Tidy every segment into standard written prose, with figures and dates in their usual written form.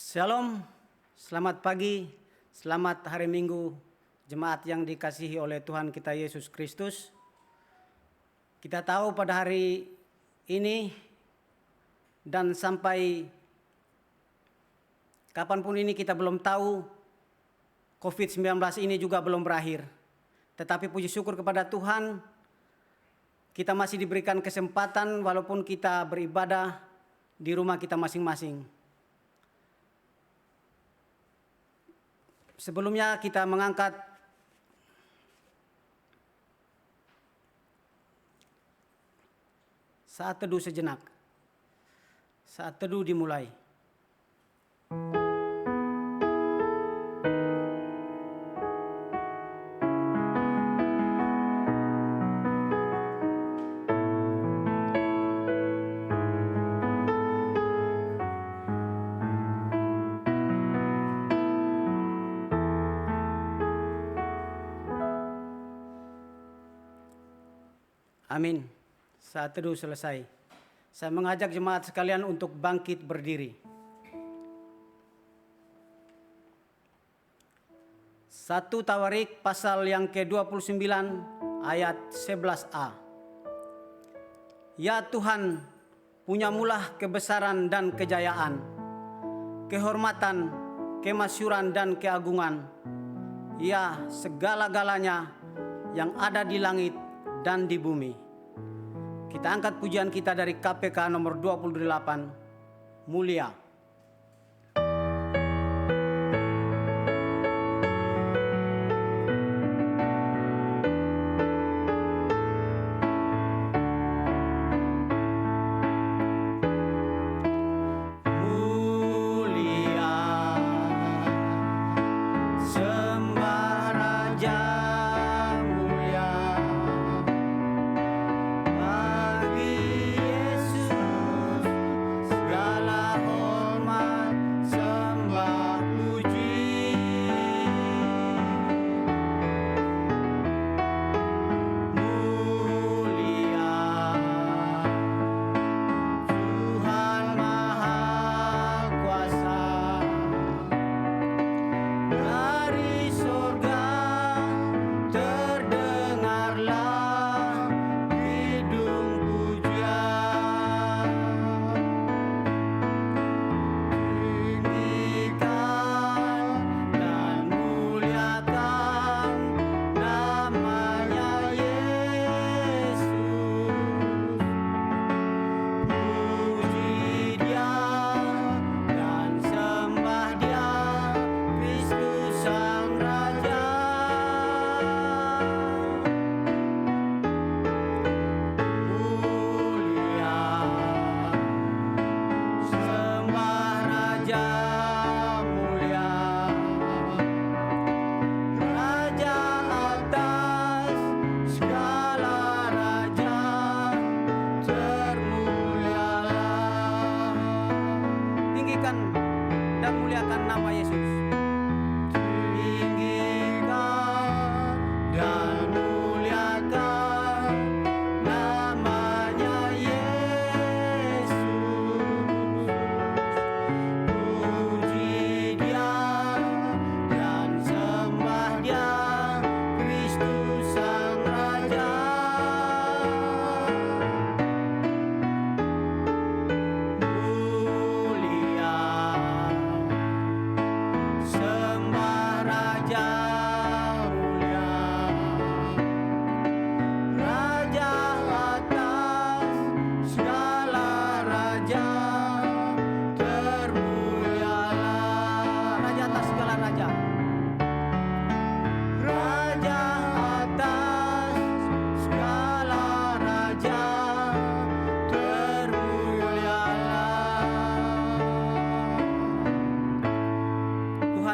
Shalom, selamat pagi, selamat hari Minggu, jemaat yang dikasihi oleh Tuhan kita Yesus Kristus. Kita tahu pada hari ini dan sampai kapanpun ini kita belum tahu, COVID-19 ini juga belum berakhir. Tetapi puji syukur kepada Tuhan, kita masih diberikan kesempatan walaupun kita beribadah di rumah kita masing-masing. Sebelumnya kita mengangkat saat teduh sejenak. Saat teduh dimulai. Amin. Saat teduh selesai. Saya mengajak jemaat sekalian untuk bangkit berdiri. 1 Tawarik pasal yang ke-29 ayat 11a. Ya Tuhan, punyamulah kebesaran dan kejayaan, kehormatan, kemasyuran dan keagungan. Ya segala-galanya yang ada di langit dan di bumi. Kita angkat pujian kita dari KPK nomor 28, Mulia.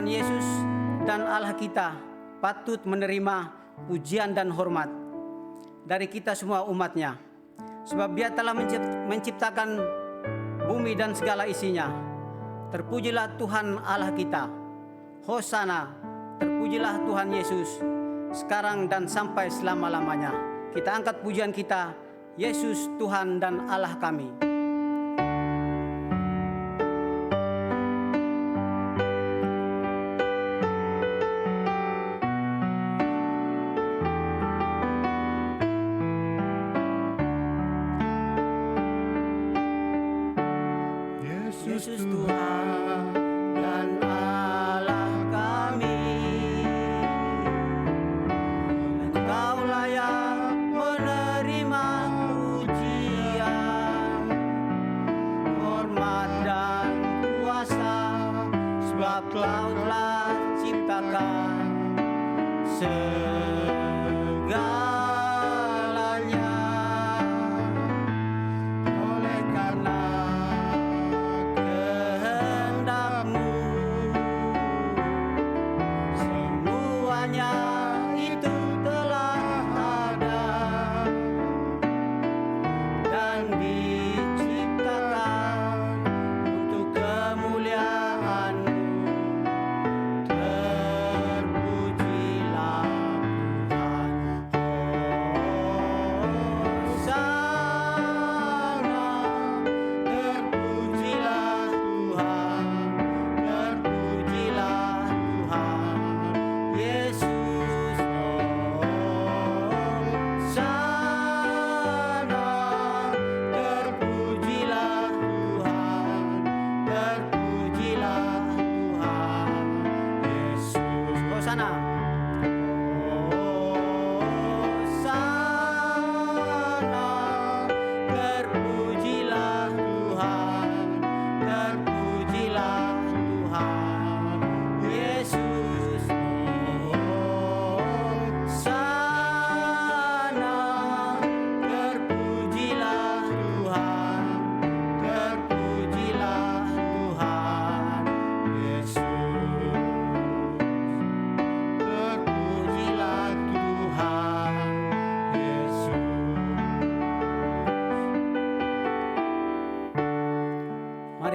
Tuhan Yesus dan Allah kita patut menerima pujian dan hormat dari kita semua umat-Nya. Sebab Dia telah menciptakan bumi dan segala isinya. Terpujilah Tuhan Allah kita. Hosana, terpujilah Tuhan Yesus, sekarang dan sampai selama-lamanya. Kita angkat pujian kita, Yesus Tuhan dan Allah kami.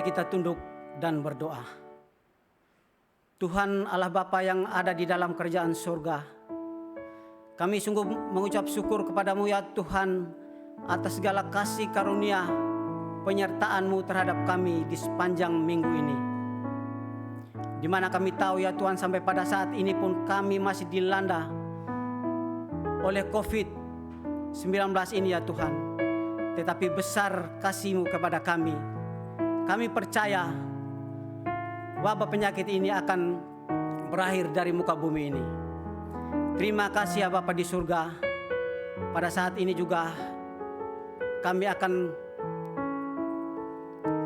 kita tunduk dan berdoa. Tuhan Allah Bapa yang ada di dalam kerajaan surga, kami sungguh mengucap syukur kepadamu ya Tuhan atas segala kasih karunia penyertaan-Mu terhadap kami di sepanjang minggu ini. Di mana kami tahu ya Tuhan, sampai pada saat ini pun kami masih dilanda oleh COVID-19 ini ya Tuhan. Tetapi besar kasih-Mu kepada kami. Kami percaya wabah penyakit ini akan berakhir dari muka bumi ini. Terima kasih ya Bapa di surga. Pada saat ini juga kami akan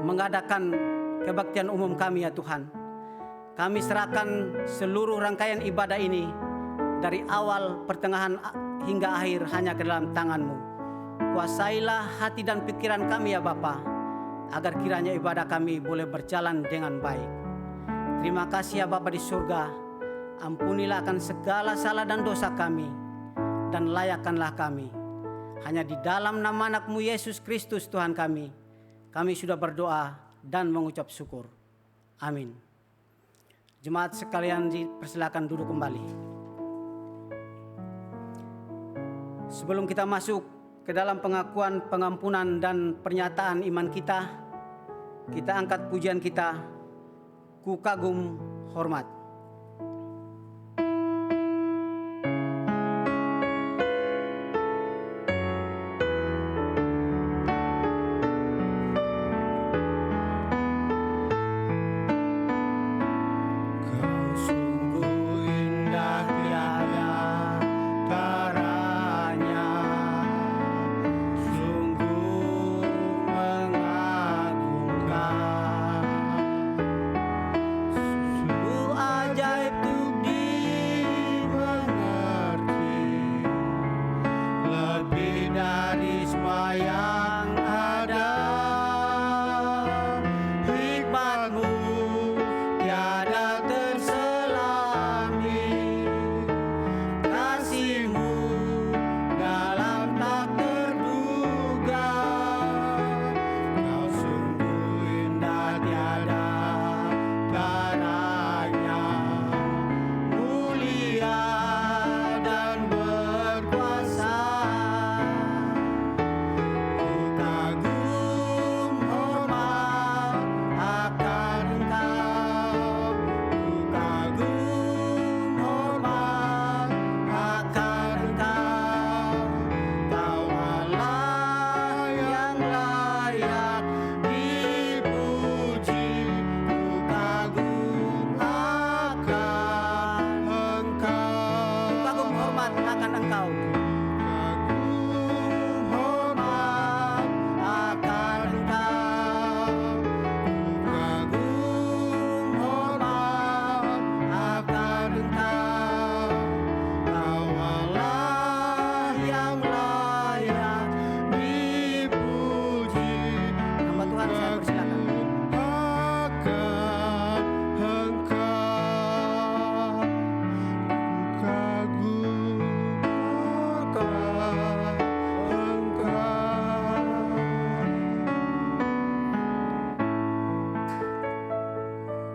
mengadakan kebaktian umum kami ya Tuhan. Kami serahkan seluruh rangkaian ibadah ini dari awal, pertengahan hingga akhir hanya ke dalam tangan-Mu. Kuasailah hati dan pikiran kami ya Bapa, agar kiranya ibadah kami boleh berjalan dengan baik. Terima kasih ya Bapa di surga. Ampunilah akan segala salah dan dosa kami, dan layakkanlah kami. Hanya di dalam nama anak-Mu Yesus Kristus Tuhan kami sudah berdoa dan mengucap syukur. Amin. Jemaat sekalian dipersilakan duduk kembali. Sebelum kita masuk ke dalam pengakuan, pengampunan, dan pernyataan iman kita angkat pujian kita, Ku Kagum Hormat.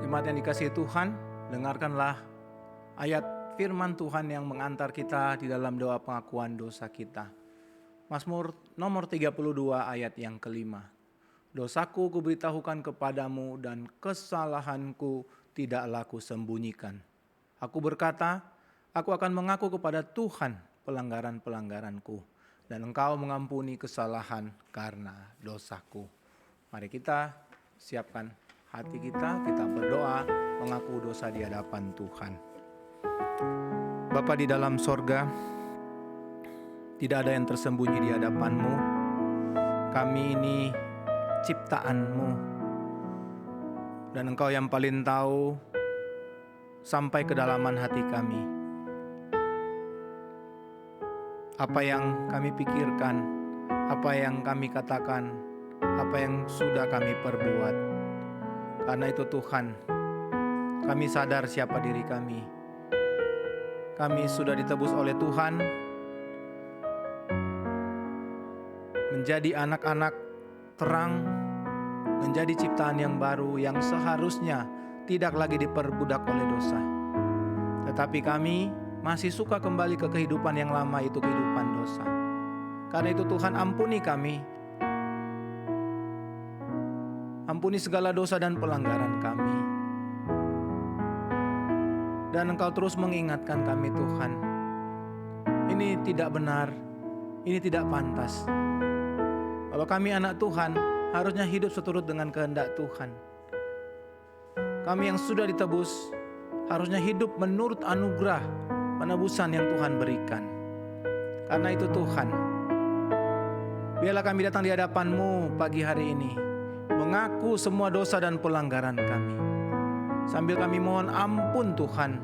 Jemaat yang dikasihi Tuhan, dengarkanlah ayat firman Tuhan yang mengantar kita di dalam doa pengakuan dosa kita. Mazmur nomor 32 ayat yang kelima. Dosaku kuberitahukan kepadamu dan kesalahanku tidaklah kusembunyikan. Aku berkata, aku akan mengaku kepada Tuhan pelanggaran-pelanggaranku, dan Engkau mengampuni kesalahan karena dosaku. Mari kita siapkan hati kita berdoa mengaku dosa di hadapan Tuhan. Bapa di dalam sorga, tidak ada yang tersembunyi di hadapan-Mu. Kami ini ciptaan-Mu, dan Engkau yang paling tahu sampai kedalaman hati kami. Apa yang kami pikirkan, apa yang kami katakan, apa yang sudah kami perbuat. Karena itu Tuhan, kami sadar siapa diri kami. Kami sudah ditebus oleh Tuhan menjadi anak-anak terang menjadi ciptaan yang baru yang seharusnya tidak lagi diperbudak oleh dosa. Tetapi kami masih suka kembali ke kehidupan yang lama, itu kehidupan dosa. Karena itu Tuhan, ampuni kami. Ampuni segala dosa dan pelanggaran kami. Dan Engkau terus mengingatkan kami, Tuhan, ini tidak benar, ini tidak pantas. Kalau kami anak Tuhan, harusnya hidup seturut dengan kehendak Tuhan. Kami yang sudah ditebus, harusnya hidup menurut anugerah penebusan yang Tuhan berikan. Karena itu Tuhan, biarlah kami datang di hadapan-Mu pagi hari ini, mengaku semua dosa dan pelanggaran kami. Sambil kami mohon ampun Tuhan,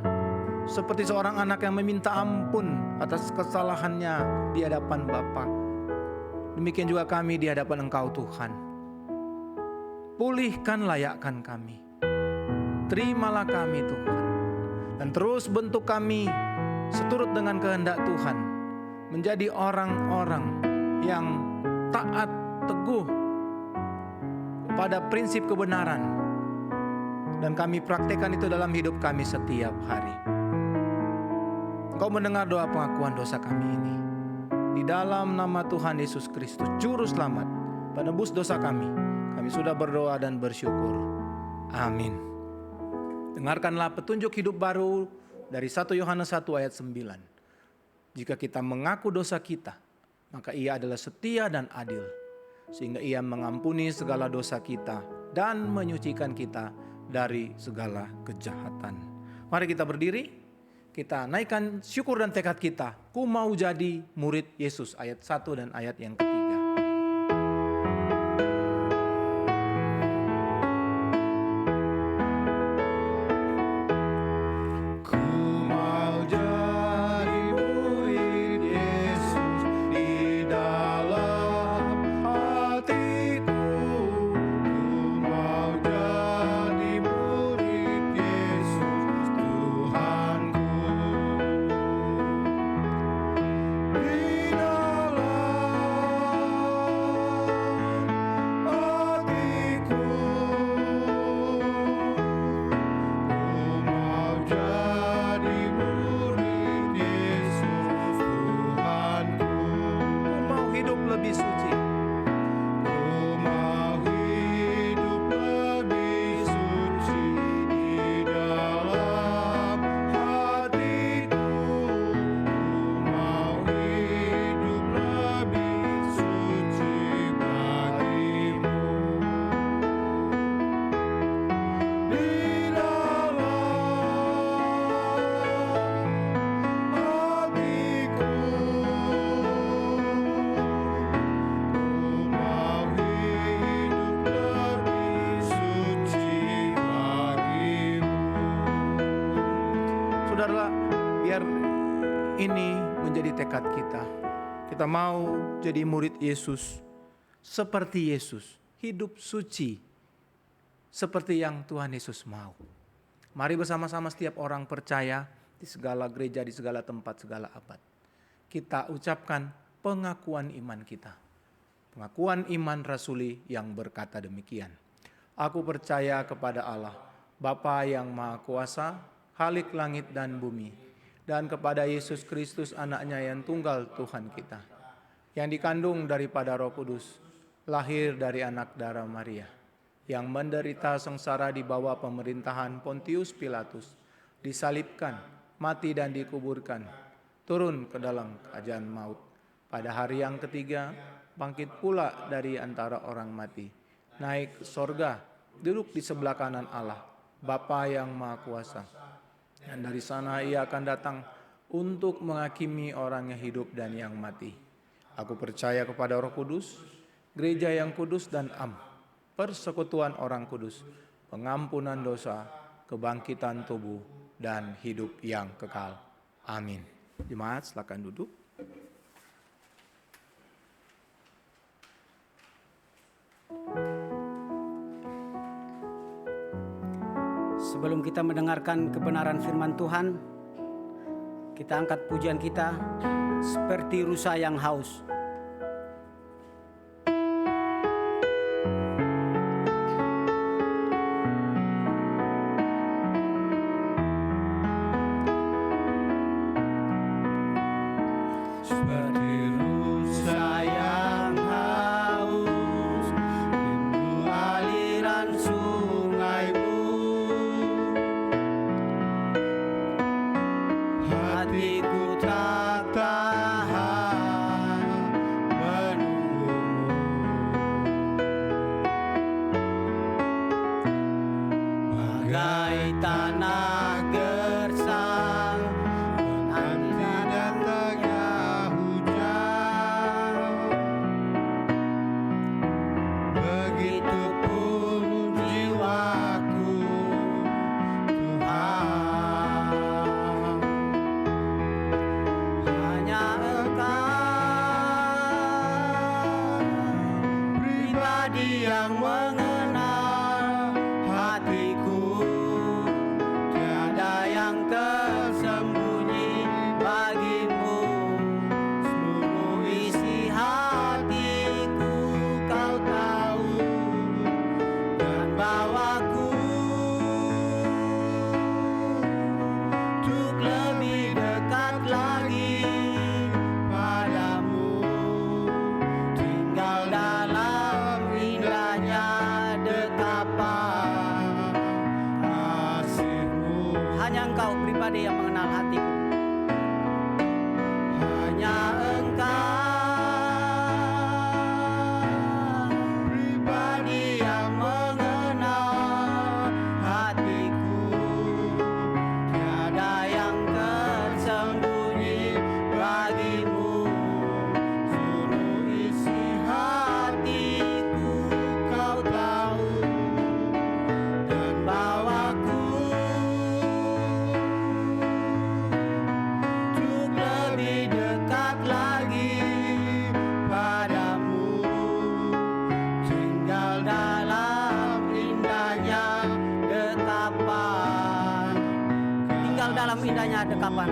seperti seorang anak yang meminta ampun atas kesalahannya di hadapan Bapa. Demikian juga kami di hadapan Engkau Tuhan. Pulihkan, layakkan kami. Terimalah kami Tuhan. Dan terus bentuk kami seturut dengan kehendak Tuhan. Menjadi orang-orang yang taat, teguh pada prinsip kebenaran. Dan kami praktekkan itu dalam hidup kami setiap hari. Engkau mendengar doa pengakuan dosa kami ini. Di dalam nama Tuhan Yesus Kristus, Juru Selamat, penebus dosa kami sudah berdoa dan bersyukur. Amin. Dengarkanlah petunjuk hidup baru dari 1 Yohanes 1 ayat 9. Jika kita mengaku dosa kita, maka Ia adalah setia dan adil, sehingga Ia mengampuni segala dosa kita dan menyucikan kita dari segala kejahatan. Mari kita berdiri, kita naikkan syukur dan tekad kita. Ku mau jadi murid Yesus, ayat 1 dan ayat yang ketiga. Ini menjadi tekad kita. Kita mau jadi murid Yesus, seperti Yesus, hidup suci, seperti yang Tuhan Yesus mau. Mari bersama-sama setiap orang percaya di segala gereja, di segala tempat, segala abad. Kita ucapkan pengakuan iman kita. Pengakuan iman rasuli yang berkata demikian. Aku percaya kepada Allah, Bapa yang Maha Kuasa, Khalik langit dan bumi, dan kepada Yesus Kristus anaknya yang tunggal Tuhan kita, yang dikandung daripada Roh Kudus, lahir dari anak darah Maria, yang menderita sengsara di bawah pemerintahan Pontius Pilatus, disalibkan, mati dan dikuburkan, turun ke dalam kerajaan maut. Pada hari yang ketiga, bangkit pula dari antara orang mati, naik ke sorga, duduk di sebelah kanan Allah, Bapa yang Maha Kuasa. Dan dari sana Ia akan datang untuk menghakimi orang yang hidup dan yang mati. Aku percaya kepada Roh Kudus, gereja yang kudus dan am, persekutuan orang kudus, pengampunan dosa, kebangkitan tubuh, dan hidup yang kekal. Amin. Jemaat, silakan duduk. Sebelum kita mendengarkan kebenaran firman Tuhan, kita angkat pujian kita seperti rusa yang haus. pribadi yang mengenal hatiku, tiada yang tersembunyi bagimu. Seluruh isi hatiku kau tahu, dan bawaku untuk lebih dekat lagi padamu, tinggal dalam indahnya dekapan kasih-Mu. Hanya Engkau pribadi yang mengenal hatiku, hanya Engkau pribadi yang mengenal hatiku, tiada yang tersembunyi bagimu. Seluruh isi hatiku kau tahu, dan bawaku untuk lebih dekat lagi padamu, tinggal dalam indahnya dekapan, tinggal dalam indahnya dekapan,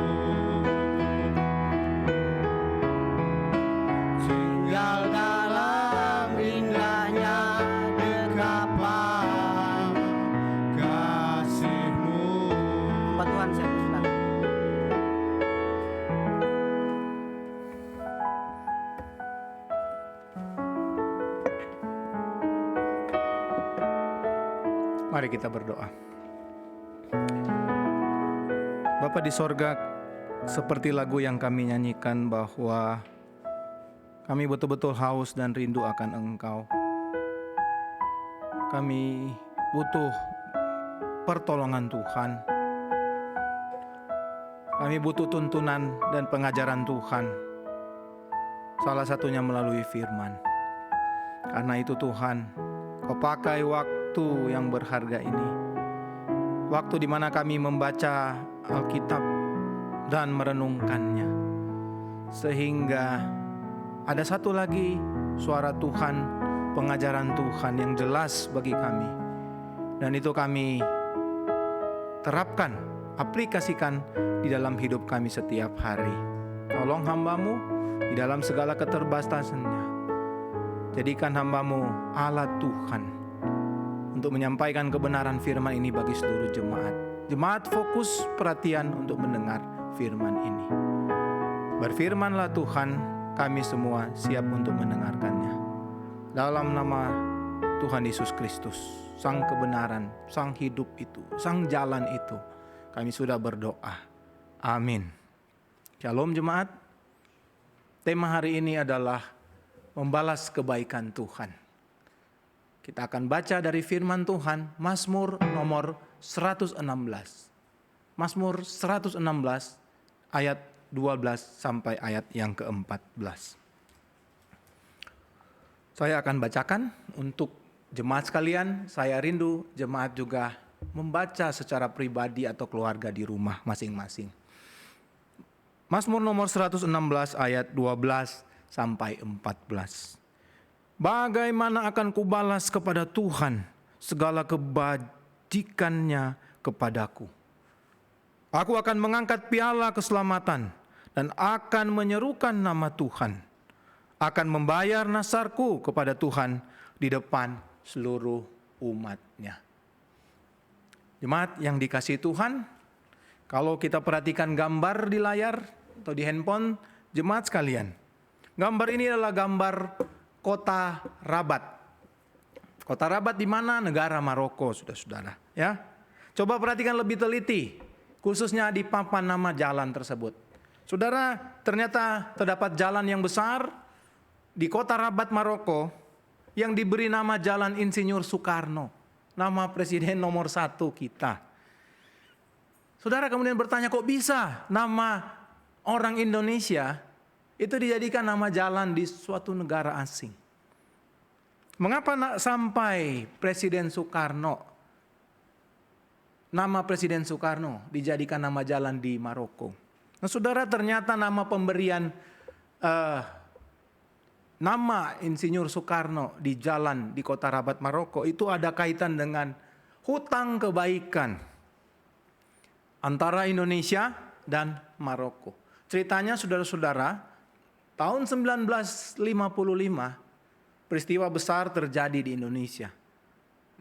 tinggal dalam indahnya dekapan kasih-Mu. Hamba Tuhan, saya persilakan. Mari kita berdoa. Bapa di sorga, seperti lagu yang kami nyanyikan bahwa kami betul-betul haus dan rindu akan Engkau. Kami butuh pertolongan Tuhan. Kami butuh tuntunan dan pengajaran Tuhan. Salah satunya melalui firman. Karena itu Tuhan, Kau pakai waktu yang berharga ini, waktu di mana kami membaca Alkitab dan merenungkannya, sehingga ada satu lagi suara Tuhan, pengajaran Tuhan yang jelas bagi kami, dan itu kami terapkan, aplikasikan di dalam hidup kami setiap hari. Tolong hamba-Mu di dalam segala keterbatasannya, jadikan hamba-Mu alat Tuhan untuk menyampaikan kebenaran firman ini bagi seluruh jemaat. Jemaat fokus perhatian untuk mendengar firman ini. Berfirmanlah Tuhan, kami semua siap untuk mendengarkannya. Dalam nama Tuhan Yesus Kristus, Sang kebenaran, Sang hidup itu, Sang jalan itu, kami sudah berdoa. Amin. Shalom jemaat. Tema hari ini adalah membalas kebaikan Tuhan. Kita akan baca dari firman Tuhan, Mazmur nomor 116. Mazmur 116 ayat 12 sampai ayat yang ke-14. Saya akan bacakan untuk jemaat sekalian. Saya rindu jemaat juga membaca secara pribadi atau keluarga di rumah masing-masing. Mazmur nomor 116 ayat 12 sampai 14. Bagaimana akan kubalas kepada Tuhan segala kebajikannya kepadaku? Aku akan mengangkat piala keselamatan dan akan menyerukan nama Tuhan. Akan membayar nasarku kepada Tuhan di depan seluruh umat-Nya. Jemaat yang dikasihi Tuhan, kalau kita perhatikan gambar di layar atau di handphone, jemaat sekalian, gambar ini adalah gambar kota Rabat. Kota Rabat di mana? Negara Maroko, saudara-saudara. Ya, coba perhatikan lebih teliti, khususnya di papan nama jalan tersebut. Saudara, ternyata terdapat jalan yang besar di kota Rabat, Maroko, yang diberi nama Jalan Insinyur Soekarno, nama presiden nomor 1 kita. Saudara kemudian bertanya, kok bisa nama orang Indonesia itu dijadikan nama jalan di suatu negara asing? Mengapa sampai Presiden Soekarno, nama Presiden Soekarno dijadikan nama jalan di Maroko? Nah saudara, ternyata nama pemberian nama Insinyur Soekarno di jalan di kota Rabat, Maroko itu ada kaitan dengan hutang kebaikan antara Indonesia dan Maroko. Ceritanya saudara-saudara, tahun 1955 peristiwa besar terjadi di Indonesia,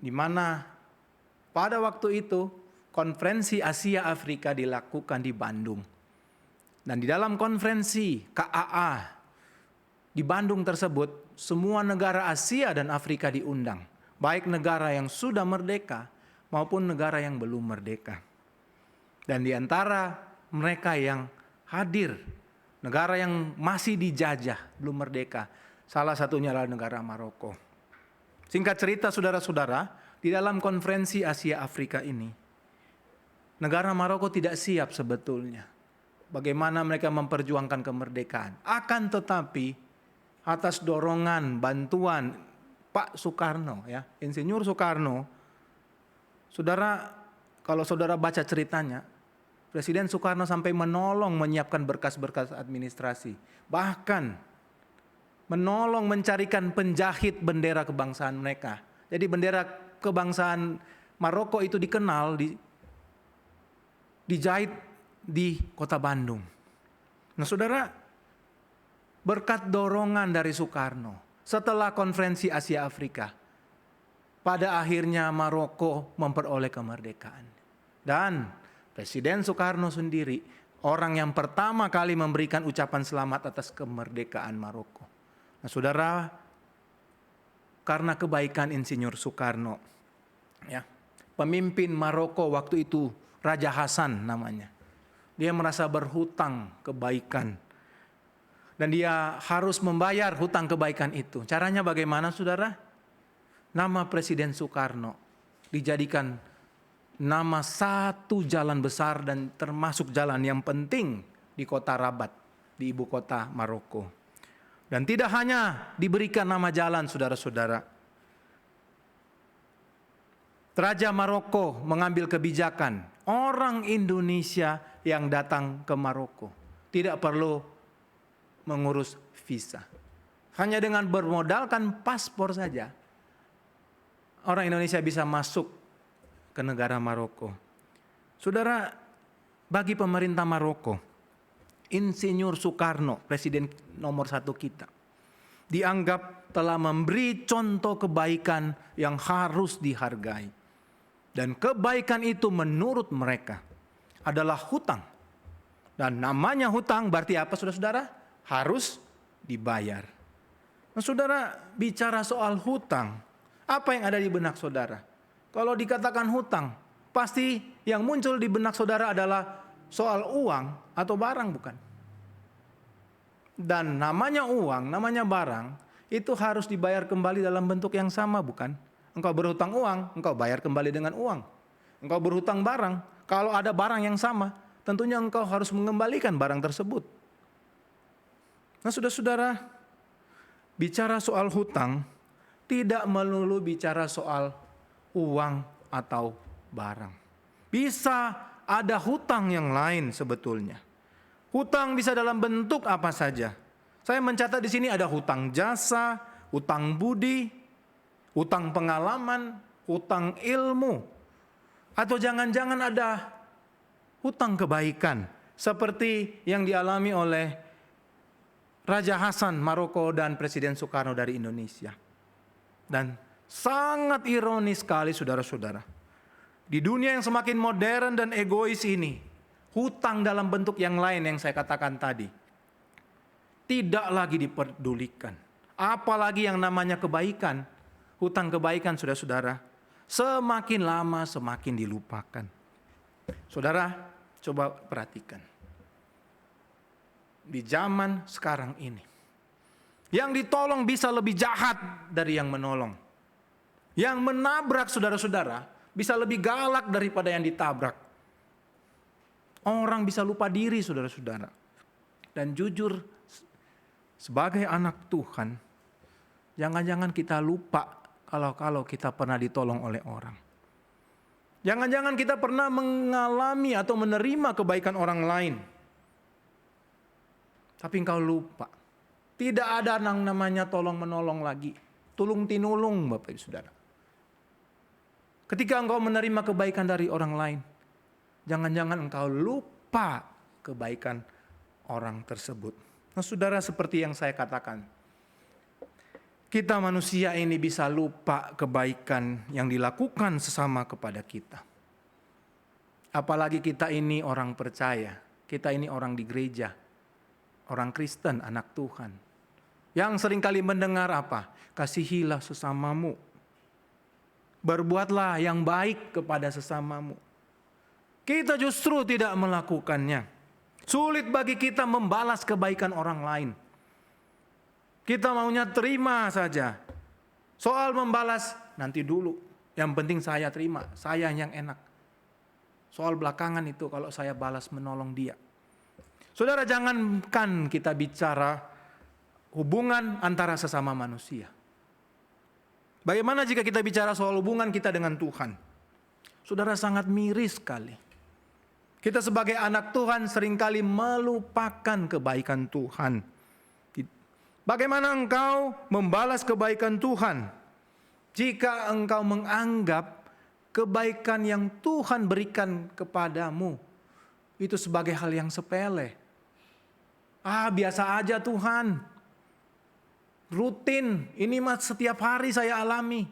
di mana pada waktu itu konferensi Asia Afrika dilakukan di Bandung. Dan di dalam konferensi KAA di Bandung tersebut, semua negara Asia dan Afrika diundang, baik negara yang sudah merdeka maupun negara yang belum merdeka. Dan di antara mereka yang hadir, negara yang masih dijajah, belum merdeka, salah satunya adalah negara Maroko. Singkat cerita saudara-saudara, di dalam konferensi Asia Afrika ini, negara Maroko tidak siap sebetulnya bagaimana mereka memperjuangkan kemerdekaan. Akan tetapi atas dorongan, bantuan Pak Soekarno, ya, Insinyur Soekarno, saudara, kalau saudara baca ceritanya, Presiden Soekarno sampai menolong menyiapkan berkas-berkas administrasi, bahkan menolong mencarikan penjahit bendera kebangsaan mereka. Jadi bendera kebangsaan Maroko itu dikenal dijahit di kota Bandung. Nah saudara, berkat dorongan dari Soekarno, setelah konferensi Asia Afrika, pada akhirnya Maroko memperoleh kemerdekaan. Dan Presiden Soekarno sendiri, orang yang pertama kali memberikan ucapan selamat atas kemerdekaan Maroko. Nah saudara, karena kebaikan Insinyur Soekarno, ya, pemimpin Maroko waktu itu, Raja Hasan namanya, dia merasa berhutang kebaikan dan dia harus membayar hutang kebaikan itu. Caranya bagaimana saudara? Nama Presiden Soekarno dijadikan nama satu jalan besar dan termasuk jalan yang penting di kota Rabat, di ibu kota Maroko. Dan tidak hanya diberikan nama jalan saudara-saudara, Raja Maroko mengambil kebijakan orang Indonesia yang datang ke Maroko tidak perlu mengurus visa. Hanya dengan bermodalkan paspor saja, orang Indonesia bisa masuk ke negara Maroko. Saudara, bagi pemerintah Maroko, Insinyur Soekarno, presiden nomor 1 kita, dianggap telah memberi contoh kebaikan yang harus dihargai. Dan kebaikan itu menurut mereka adalah hutang. Dan namanya hutang berarti apa saudara-saudara? Harus dibayar. Nah saudara, bicara soal hutang, apa yang ada di benak saudara? Kalau dikatakan hutang, pasti yang muncul di benak saudara adalah soal uang atau barang, bukan? Dan namanya uang, namanya barang, itu harus dibayar kembali dalam bentuk yang sama, bukan? Engkau berhutang uang, engkau bayar kembali dengan uang. Engkau berhutang barang, kalau ada barang yang sama, tentunya engkau harus mengembalikan barang tersebut. Nah saudara-saudara, bicara soal hutang, tidak melulu bicara soal uang atau barang. Bisa ada hutang yang lain sebetulnya. Hutang bisa dalam bentuk apa saja. Saya mencatat di sini ada hutang jasa, hutang budi, hutang pengalaman, hutang ilmu, atau jangan-jangan ada hutang kebaikan seperti yang dialami oleh Raja Hasan Maroko dan Presiden Soekarno dari Indonesia. Dan sangat ironis sekali saudara-saudara, di dunia yang semakin modern dan egois ini, hutang dalam bentuk yang lain yang saya katakan tadi tidak lagi diperdulikan. Apalagi yang namanya kebaikan. Hutang kebaikan saudara-saudara semakin lama semakin dilupakan. Saudara, coba perhatikan. Di zaman sekarang ini, yang ditolong bisa lebih jahat dari yang menolong. Yang menabrak saudara-saudara bisa lebih galak daripada yang ditabrak. Orang bisa lupa diri saudara-saudara. Dan jujur, sebagai anak Tuhan, jangan-jangan kita lupa kalau kita pernah ditolong oleh orang. Jangan-jangan kita pernah mengalami atau menerima kebaikan orang lain. Tapi engkau lupa. Tidak ada yang namanya tolong menolong lagi. Tulung tinulung Bapak Ibu Saudara. Ketika engkau menerima kebaikan dari orang lain, jangan-jangan engkau lupa kebaikan orang tersebut. Nah saudara, seperti yang saya katakan, kita manusia ini bisa lupa kebaikan yang dilakukan sesama kepada kita. Apalagi kita ini orang percaya, kita ini orang di gereja, orang Kristen, anak Tuhan. Yang seringkali mendengar apa? Kasihilah sesamamu. Berbuatlah yang baik kepada sesamamu. Kita justru tidak melakukannya. Sulit bagi kita membalas kebaikan orang lain. Kita maunya terima saja. Soal membalas nanti dulu. Yang penting saya terima, saya yang enak. Soal belakangan itu kalau saya balas menolong dia. Saudara, jangankan kita bicara hubungan antara sesama manusia. Bagaimana jika kita bicara soal hubungan kita dengan Tuhan? Saudara, sangat miris sekali. Kita sebagai anak Tuhan seringkali melupakan kebaikan Tuhan. Bagaimana engkau membalas kebaikan Tuhan jika engkau menganggap kebaikan yang Tuhan berikan kepadamu itu sebagai hal yang sepele? Biasa aja Tuhan. Rutin, ini mah setiap hari saya alami.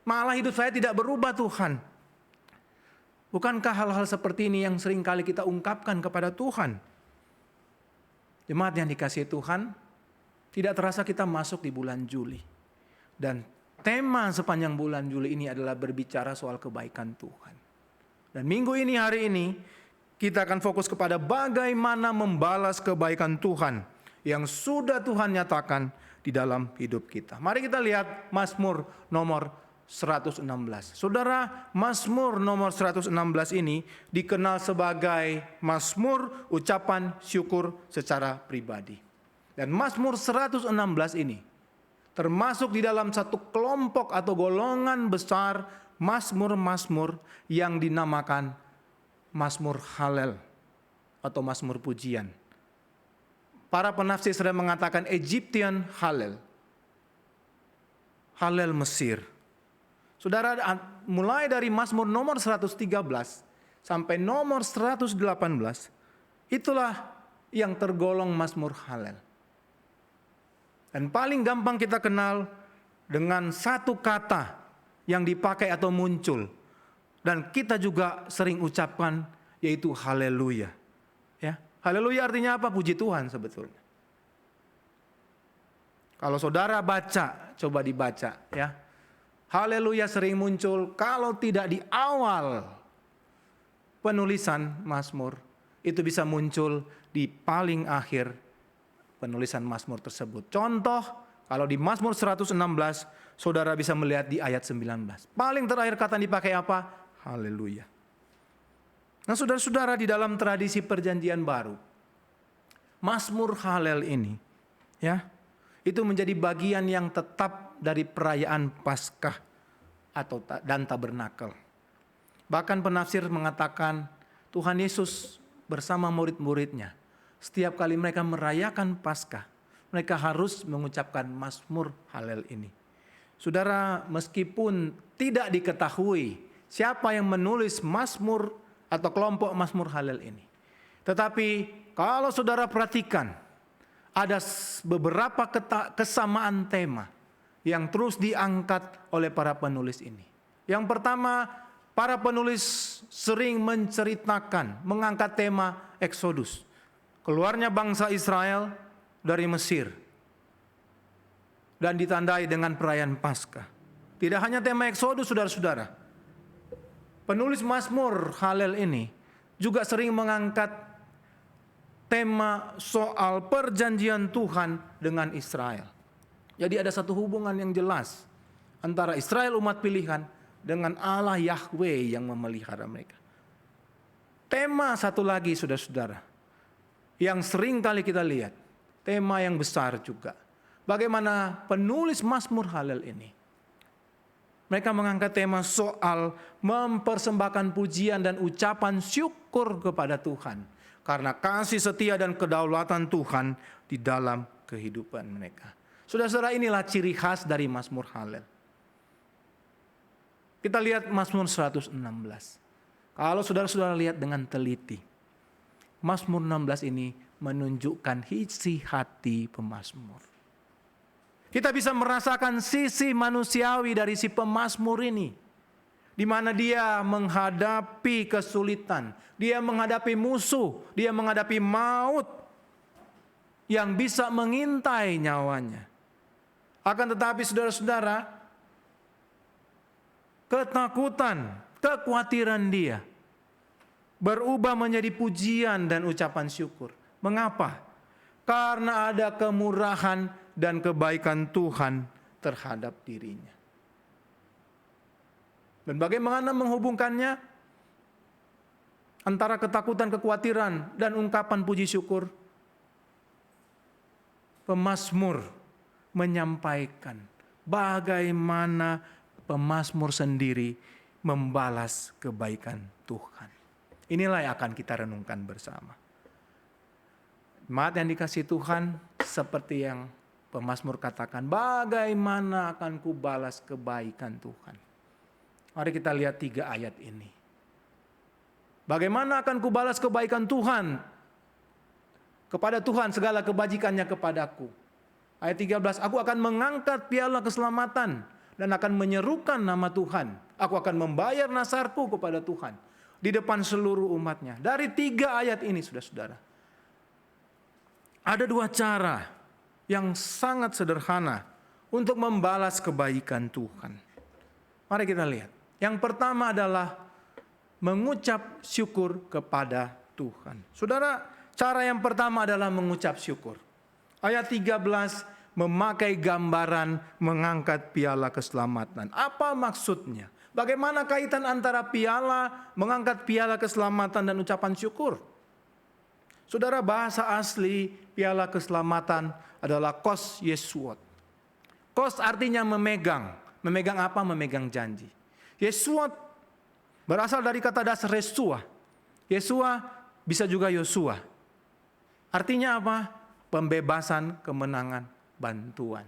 Malah hidup saya tidak berubah Tuhan. Bukankah hal-hal seperti ini yang sering kali kita ungkapkan kepada Tuhan? Jemaat yang dikasihi Tuhan, tidak terasa kita masuk di bulan Juli. Dan tema sepanjang bulan Juli ini adalah berbicara soal kebaikan Tuhan. Dan minggu ini, hari ini, kita akan fokus kepada bagaimana membalas kebaikan Tuhan yang sudah Tuhan nyatakan di dalam hidup kita. Mari kita lihat Mazmur nomor 116. Saudara, Mazmur nomor 116 ini dikenal sebagai Mazmur ucapan syukur secara pribadi. Dan Mazmur 116 ini termasuk di dalam satu kelompok atau golongan besar Mazmur-Mazmur yang dinamakan Mazmur Halel atau Mazmur pujian. Para penafsir sedang mengatakan Egyptian Halel. Halel Mesir. Saudara, mulai dari Mazmur nomor 113 sampai nomor 118, itulah yang tergolong Mazmur Halel. Dan paling gampang kita kenal dengan satu kata yang dipakai atau muncul. Dan kita juga sering ucapkan, yaitu haleluya. Ya, haleluya artinya apa? Puji Tuhan sebetulnya. Kalau saudara baca, coba dibaca ya. Haleluya sering muncul kalau tidak di awal penulisan Mazmur, itu bisa muncul di paling akhir penulisan Mazmur tersebut. Contoh, kalau di Mazmur 116, saudara bisa melihat di ayat 19. Paling terakhir kata yang dipakai apa? Haleluya. Nah, saudara-saudara, di dalam tradisi perjanjian baru, Mazmur Halel ini ya, itu menjadi bagian yang tetap dari perayaan Paskah dan Tabernakel. Bahkan penafsir mengatakan Tuhan Yesus bersama murid-muridnya, setiap kali mereka merayakan Paskah, mereka harus mengucapkan Mazmur Halel ini. Saudara, meskipun tidak diketahui siapa yang menulis Mazmur atau kelompok Mazmur Halel ini, tetapi kalau saudara perhatikan, ada beberapa kesamaan tema yang terus diangkat oleh para penulis ini. Yang pertama, para penulis sering menceritakan, mengangkat tema Exodus. Keluarnya bangsa Israel dari Mesir. Dan ditandai dengan perayaan Paskah. Tidak hanya tema Exodus, saudara-saudara. Penulis Mazmur Halel ini juga sering mengangkat tema soal perjanjian Tuhan dengan Israel. Jadi ada satu hubungan yang jelas antara Israel umat pilihan dengan Allah Yahweh yang memelihara mereka. Tema satu lagi, saudara-saudara, yang sering kali kita lihat, tema yang besar juga. Bagaimana penulis Mazmur Halel ini, mereka mengangkat tema soal mempersembahkan pujian dan ucapan syukur kepada Tuhan karena kasih setia dan kedaulatan Tuhan di dalam kehidupan mereka. Saudara-saudara, inilah ciri khas dari Mazmur Halel. Kita lihat Mazmur 116. Kalau saudara-saudara lihat dengan teliti, Mazmur 16 ini menunjukkan isi hati pemazmur. Kita bisa merasakan sisi manusiawi dari si pemazmur ini, di mana dia menghadapi kesulitan, dia menghadapi musuh, dia menghadapi maut yang bisa mengintai nyawanya. Akan tetapi saudara-saudara, ketakutan, kekhawatiran dia berubah menjadi pujian dan ucapan syukur. Mengapa? Karena ada kemurahan dan kebaikan Tuhan terhadap dirinya. Dan bagaimana menghubungkannya antara ketakutan, kekhawatiran dan ungkapan puji syukur? Pemazmur menyampaikan bagaimana pemazmur sendiri membalas kebaikan Tuhan. Inilah yang akan kita renungkan bersama. Jemaat yang dikasihi Tuhan, seperti yang pemazmur katakan, bagaimana akan kubalas kebaikan Tuhan. Mari kita lihat 3 ayat ini. Bagaimana akan kubalas kebaikan Tuhan? Kepada Tuhan segala kebajikannya kepadaku. Ayat 13, aku akan mengangkat piala keselamatan dan akan menyerukan nama Tuhan. Aku akan membayar nasarku kepada Tuhan di depan seluruh umatnya. Dari 3 ayat ini, saudara-saudara, ada 2 cara yang sangat sederhana untuk membalas kebaikan Tuhan. Mari kita lihat. Yang pertama adalah mengucap syukur kepada Tuhan. Saudara, cara yang pertama adalah mengucap syukur. Ayat 13 memakai gambaran mengangkat piala keselamatan. Apa maksudnya? Bagaimana kaitan antara piala, mengangkat piala keselamatan dan ucapan syukur? Saudara, bahasa asli piala keselamatan adalah kos Yesuot. Kos artinya memegang. Memegang apa? Memegang janji. Yesuot berasal dari kata dasar Yesua. Yesua bisa juga Yosua. Artinya apa? Pembebasan, kemenangan, bantuan.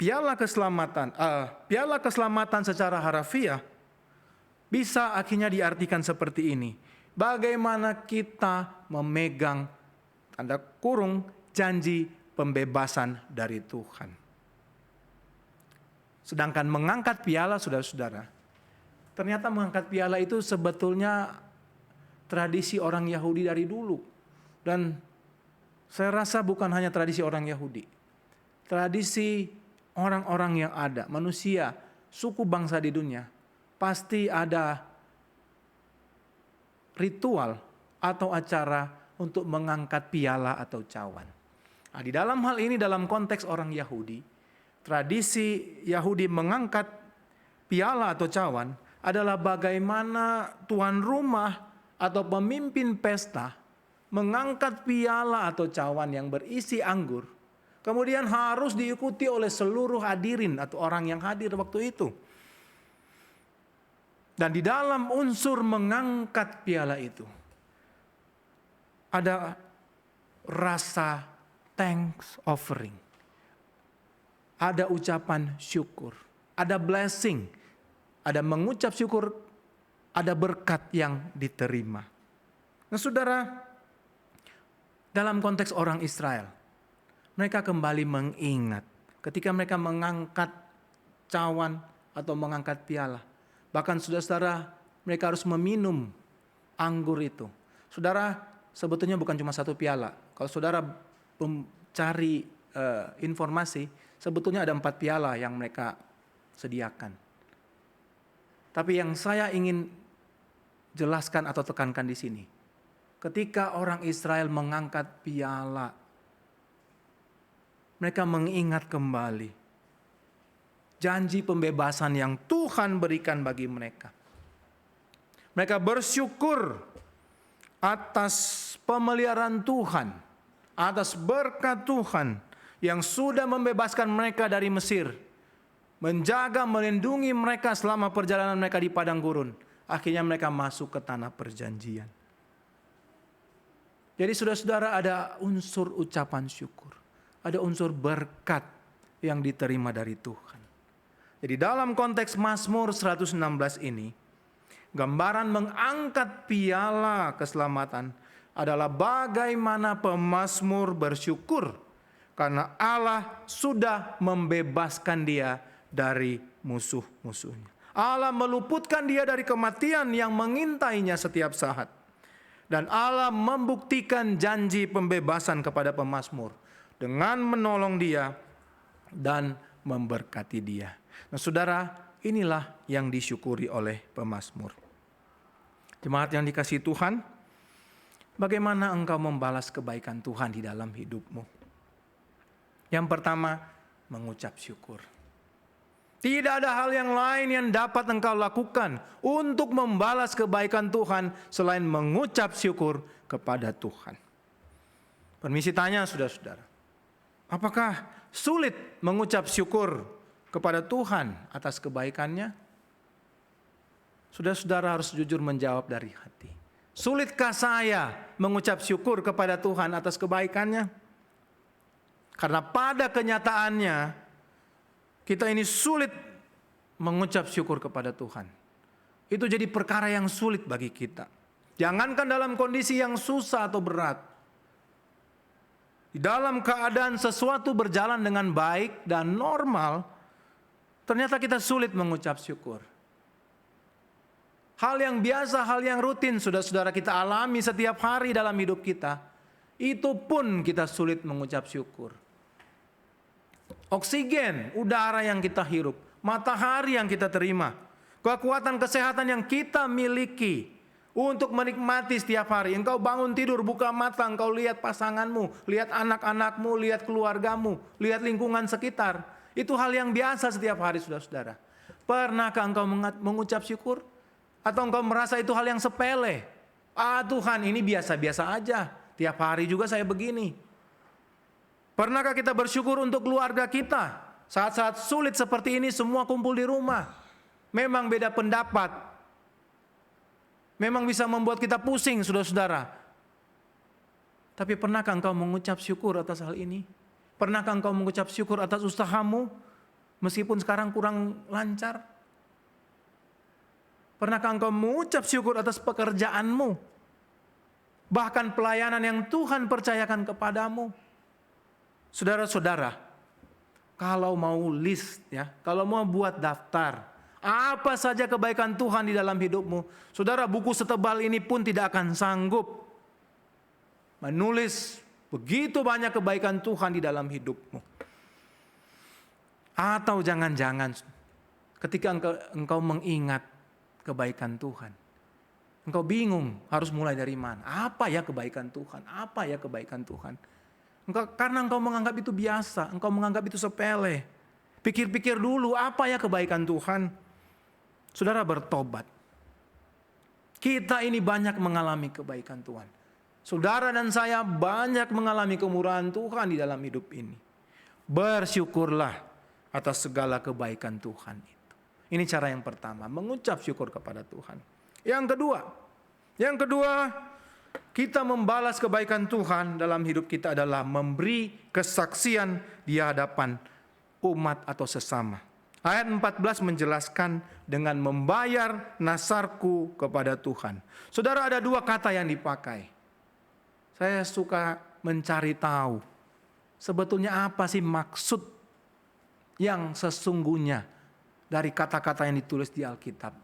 Piala keselamatan secara harafiah bisa akhirnya diartikan seperti ini. Bagaimana kita memegang, tanda kurung, janji pembebasan dari Tuhan. Sedangkan mengangkat piala, saudara-saudara, ternyata mengangkat piala itu sebetulnya tradisi orang Yahudi dari dulu. Dan saya rasa bukan hanya tradisi orang Yahudi. Tradisi orang-orang yang ada, manusia, suku bangsa di dunia, pasti ada ritual atau acara untuk mengangkat piala atau cawan. Nah, di dalam hal ini, dalam konteks orang Yahudi, tradisi Yahudi mengangkat piala atau cawan adalah bagaimana tuan rumah atau pemimpin pesta mengangkat piala atau cawan yang berisi anggur, kemudian harus diikuti oleh seluruh hadirin atau orang yang hadir waktu itu. Dan di dalam unsur mengangkat piala itu ada rasa thanks offering, ada ucapan syukur, ada blessing, ada mengucap syukur, ada berkat yang diterima. Nah, saudara, dalam konteks orang Israel, mereka kembali mengingat ketika mereka mengangkat cawan atau mengangkat piala. Bahkan saudara-saudara, mereka harus meminum anggur itu. Saudara, sebetulnya bukan cuma 1 piala. Kalau saudara cari informasi, sebetulnya ada 4 piala yang mereka sediakan. Tapi yang saya ingin jelaskan atau tekankan di sini, ketika orang Israel mengangkat piala, mereka mengingat kembali janji pembebasan yang Tuhan berikan bagi mereka. Mereka bersyukur atas pemeliharaan Tuhan, atas berkat Tuhan yang sudah membebaskan mereka dari Mesir, menjaga, melindungi mereka selama perjalanan mereka di padang gurun. Akhirnya mereka masuk ke tanah perjanjian. Jadi saudara-saudara, ada unsur ucapan syukur. Ada unsur berkat yang diterima dari Tuhan. Jadi dalam konteks Mazmur 116 ini, gambaran mengangkat piala keselamatan adalah bagaimana pemazmur bersyukur karena Allah sudah membebaskan dia dari musuh-musuhnya. Allah meluputkan dia dari kematian yang mengintainya setiap saat. Dan Allah membuktikan janji pembebasan kepada pemazmur dengan menolong dia dan memberkati dia. Nah saudara, inilah yang disyukuri oleh pemazmur. Jemaat yang dikasihi Tuhan, bagaimana engkau membalas kebaikan Tuhan di dalam hidupmu? Yang pertama, mengucap syukur. Tidak ada hal yang lain yang dapat engkau lakukan untuk membalas kebaikan Tuhan selain mengucap syukur kepada Tuhan. Permisi tanya saudara-saudara, apakah sulit mengucap syukur kepada Tuhan atas kebaikannya? Saudara-saudara harus jujur menjawab dari hati. Sulitkah saya mengucap syukur kepada Tuhan atas kebaikannya? Karena pada kenyataannya kita ini sulit mengucap syukur kepada Tuhan. Itu jadi perkara yang sulit bagi kita. Jangankan dalam kondisi yang susah atau berat. Di dalam keadaan sesuatu berjalan dengan baik dan normal, ternyata kita sulit mengucap syukur. Hal yang biasa, hal yang rutin saudara-saudara kita alami setiap hari dalam hidup kita, itu pun kita sulit mengucap syukur. Oksigen, udara yang kita hirup, matahari yang kita terima, kekuatan kesehatan yang kita miliki untuk menikmati setiap hari. Engkau bangun tidur, buka mata, engkau lihat pasanganmu, lihat anak-anakmu, lihat keluargamu, lihat lingkungan sekitar. Itu hal yang biasa setiap hari saudara-saudara. Pernahkah engkau mengucap syukur? Atau engkau merasa itu hal yang sepele? Tuhan, ini biasa-biasa aja, tiap hari juga saya begini. Pernahkah kita bersyukur untuk keluarga kita? Saat-saat sulit seperti ini semua kumpul di rumah. Memang beda pendapat. Memang bisa membuat kita pusing saudara-saudara. Tapi pernahkah engkau mengucap syukur atas hal ini? Pernahkah engkau mengucap syukur atas usahamu? Meskipun sekarang kurang lancar. Pernahkah engkau mengucap syukur atas pekerjaanmu? Bahkan pelayanan yang Tuhan percayakan kepadamu. Saudara-saudara, kalau mau list ya, kalau mau buat daftar, apa saja kebaikan Tuhan di dalam hidupmu, saudara, buku setebal ini pun tidak akan sanggup menulis begitu banyak kebaikan Tuhan di dalam hidupmu. Atau jangan-jangan ketika engkau mengingat kebaikan Tuhan, engkau bingung harus mulai dari mana. Apa ya kebaikan Tuhan? Apa ya kebaikan Tuhan? Karena engkau menganggap itu biasa, engkau menganggap itu sepele. Pikir-pikir dulu, apa ya kebaikan Tuhan? Saudara, bertobat. Kita ini banyak mengalami kebaikan Tuhan. Saudara dan saya banyak mengalami kemurahan Tuhan di dalam hidup ini. Bersyukurlah atas segala kebaikan Tuhan itu. Ini cara yang pertama, mengucap syukur kepada Tuhan. Yang kedua, kita membalas kebaikan Tuhan dalam hidup kita adalah memberi kesaksian di hadapan umat atau sesama. Ayat 14 menjelaskan dengan membayar nasarku kepada Tuhan. Saudara, ada dua kata yang dipakai. Saya suka mencari tahu sebetulnya apa sih maksud yang sesungguhnya dari kata-kata yang ditulis di Alkitab.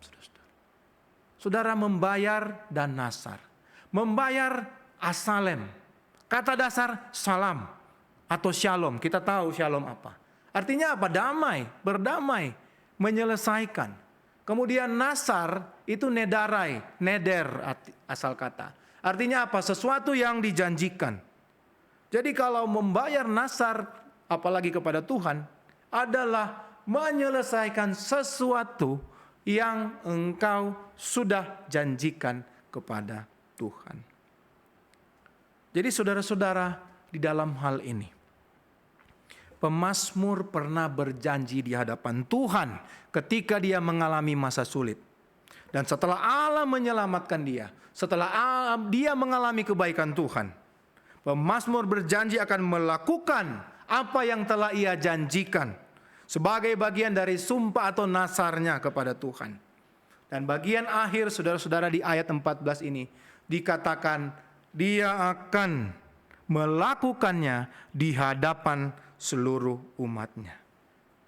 Saudara, membayar dan nasar. Membayar asalem. Kata dasar salam atau shalom. Kita tahu shalom apa. Artinya apa? Damai, berdamai, menyelesaikan. Kemudian nasar itu nedarai, neder asal kata. Artinya apa? Sesuatu yang dijanjikan. Jadi kalau membayar nasar, apalagi kepada Tuhan, adalah menyelesaikan sesuatu yang engkau sudah janjikan kepada Tuhan. Jadi saudara-saudara, di dalam hal ini pemazmur pernah berjanji di hadapan Tuhan ketika dia mengalami masa sulit. Dan setelah Allah menyelamatkan dia, setelah dia mengalami kebaikan Tuhan, pemazmur berjanji akan melakukan apa yang telah ia janjikan sebagai bagian dari sumpah atau nasarnya kepada Tuhan. Dan bagian akhir saudara-saudara di ayat 14 ini dikatakan dia akan melakukannya di hadapan seluruh umatnya.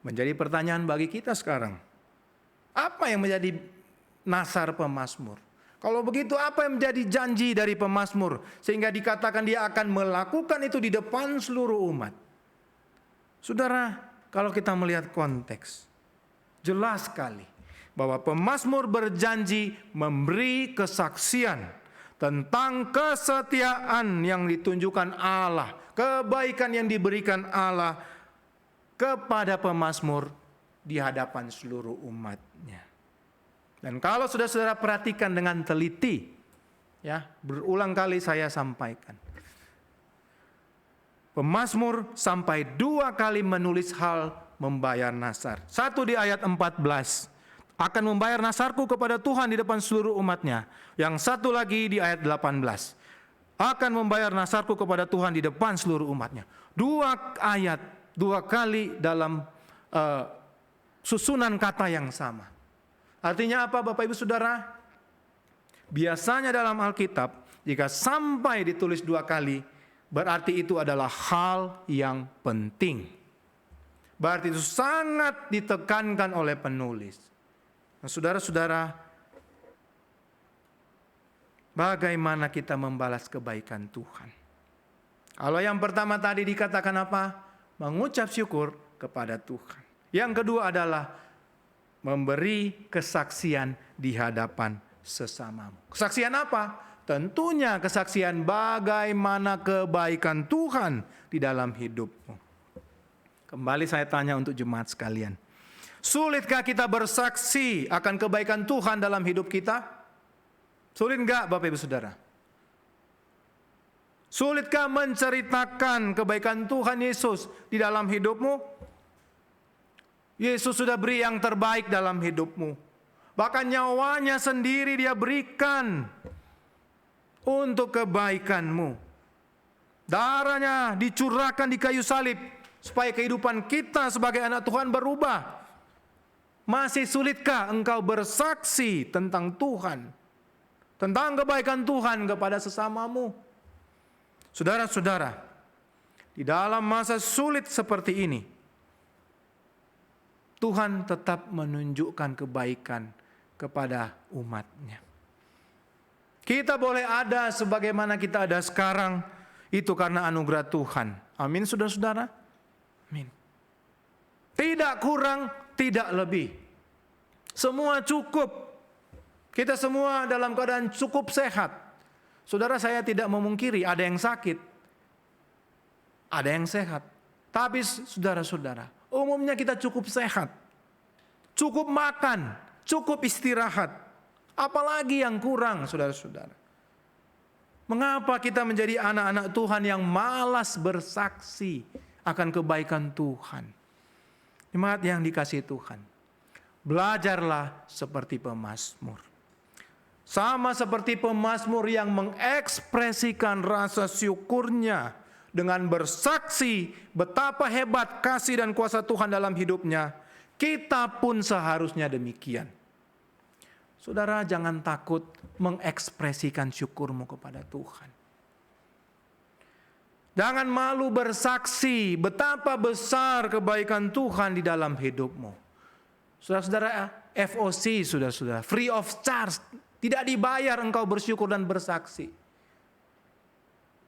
Menjadi pertanyaan bagi kita sekarang, apa yang menjadi nasar pemazmur? Kalau begitu apa yang menjadi janji dari pemazmur sehingga dikatakan dia akan melakukan itu di depan seluruh umat? Saudara, kalau kita melihat konteks, jelas sekali bahwa pemazmur berjanji memberi kesaksian tentang kesetiaan yang ditunjukkan Allah, kebaikan yang diberikan Allah kepada pemazmur di hadapan seluruh umatnya. Dan kalau saudara-saudara perhatikan dengan teliti, ya, berulang kali saya sampaikan, pemazmur sampai 2 kali menulis hal membayar nasar. Satu di ayat 14, akan membayar nasarku kepada Tuhan di depan seluruh umatnya. Yang satu lagi di ayat 18, akan membayar nasarku kepada Tuhan di depan seluruh umatnya. 2 ayat, 2 kali dalam susunan kata yang sama. Artinya apa Bapak Ibu Saudara? Biasanya dalam Alkitab, jika sampai ditulis 2 kali, berarti itu adalah hal yang penting. Berarti itu sangat ditekankan oleh penulis. Nah, saudara-saudara, bagaimana kita membalas kebaikan Tuhan? Kalau yang pertama tadi dikatakan apa? Mengucap syukur kepada Tuhan. Yang kedua adalah memberi kesaksian di hadapan sesamamu. Kesaksian apa? Tentunya kesaksian bagaimana kebaikan Tuhan di dalam hidupmu. Kembali saya tanya untuk jemaat sekalian. Sulitkah kita bersaksi akan kebaikan Tuhan dalam hidup kita? Sulit enggak Bapak Ibu Saudara? Sulitkah menceritakan kebaikan Tuhan Yesus di dalam hidupmu? Yesus sudah beri yang terbaik dalam hidupmu. Bahkan nyawanya sendiri dia berikan untuk kebaikanmu. Darahnya dicurahkan di kayu salib supaya kehidupan kita sebagai anak Tuhan berubah. Masih sulitkah engkau bersaksi tentang Tuhan, tentang kebaikan Tuhan kepada sesamamu? Saudara-saudara, di dalam masa sulit seperti ini, Tuhan tetap menunjukkan kebaikan kepada umatnya. Kita boleh ada sebagaimana kita ada sekarang, itu karena anugerah Tuhan. Amin saudara-saudara? Amin. Tidak kurang, tidak lebih. Semua cukup. Kita semua dalam keadaan cukup sehat. Saudara, saya tidak memungkiri ada yang sakit, ada yang sehat. Tapi saudara-saudara, umumnya kita cukup sehat, cukup makan, cukup istirahat. Apalagi yang kurang, saudara-saudara? Mengapa kita menjadi anak-anak Tuhan yang malas bersaksi akan kebaikan Tuhan? Jemaat yang dikasihi Tuhan, belajarlah seperti pemazmur. Sama seperti pemazmur yang mengekspresikan rasa syukurnya dengan bersaksi betapa hebat kasih dan kuasa Tuhan dalam hidupnya, kita pun seharusnya demikian. Saudara, jangan takut mengekspresikan syukurmu kepada Tuhan. Jangan malu bersaksi betapa besar kebaikan Tuhan di dalam hidupmu. Saudara-saudara, FOC, saudara-saudara, free of charge, tidak dibayar engkau bersyukur dan bersaksi.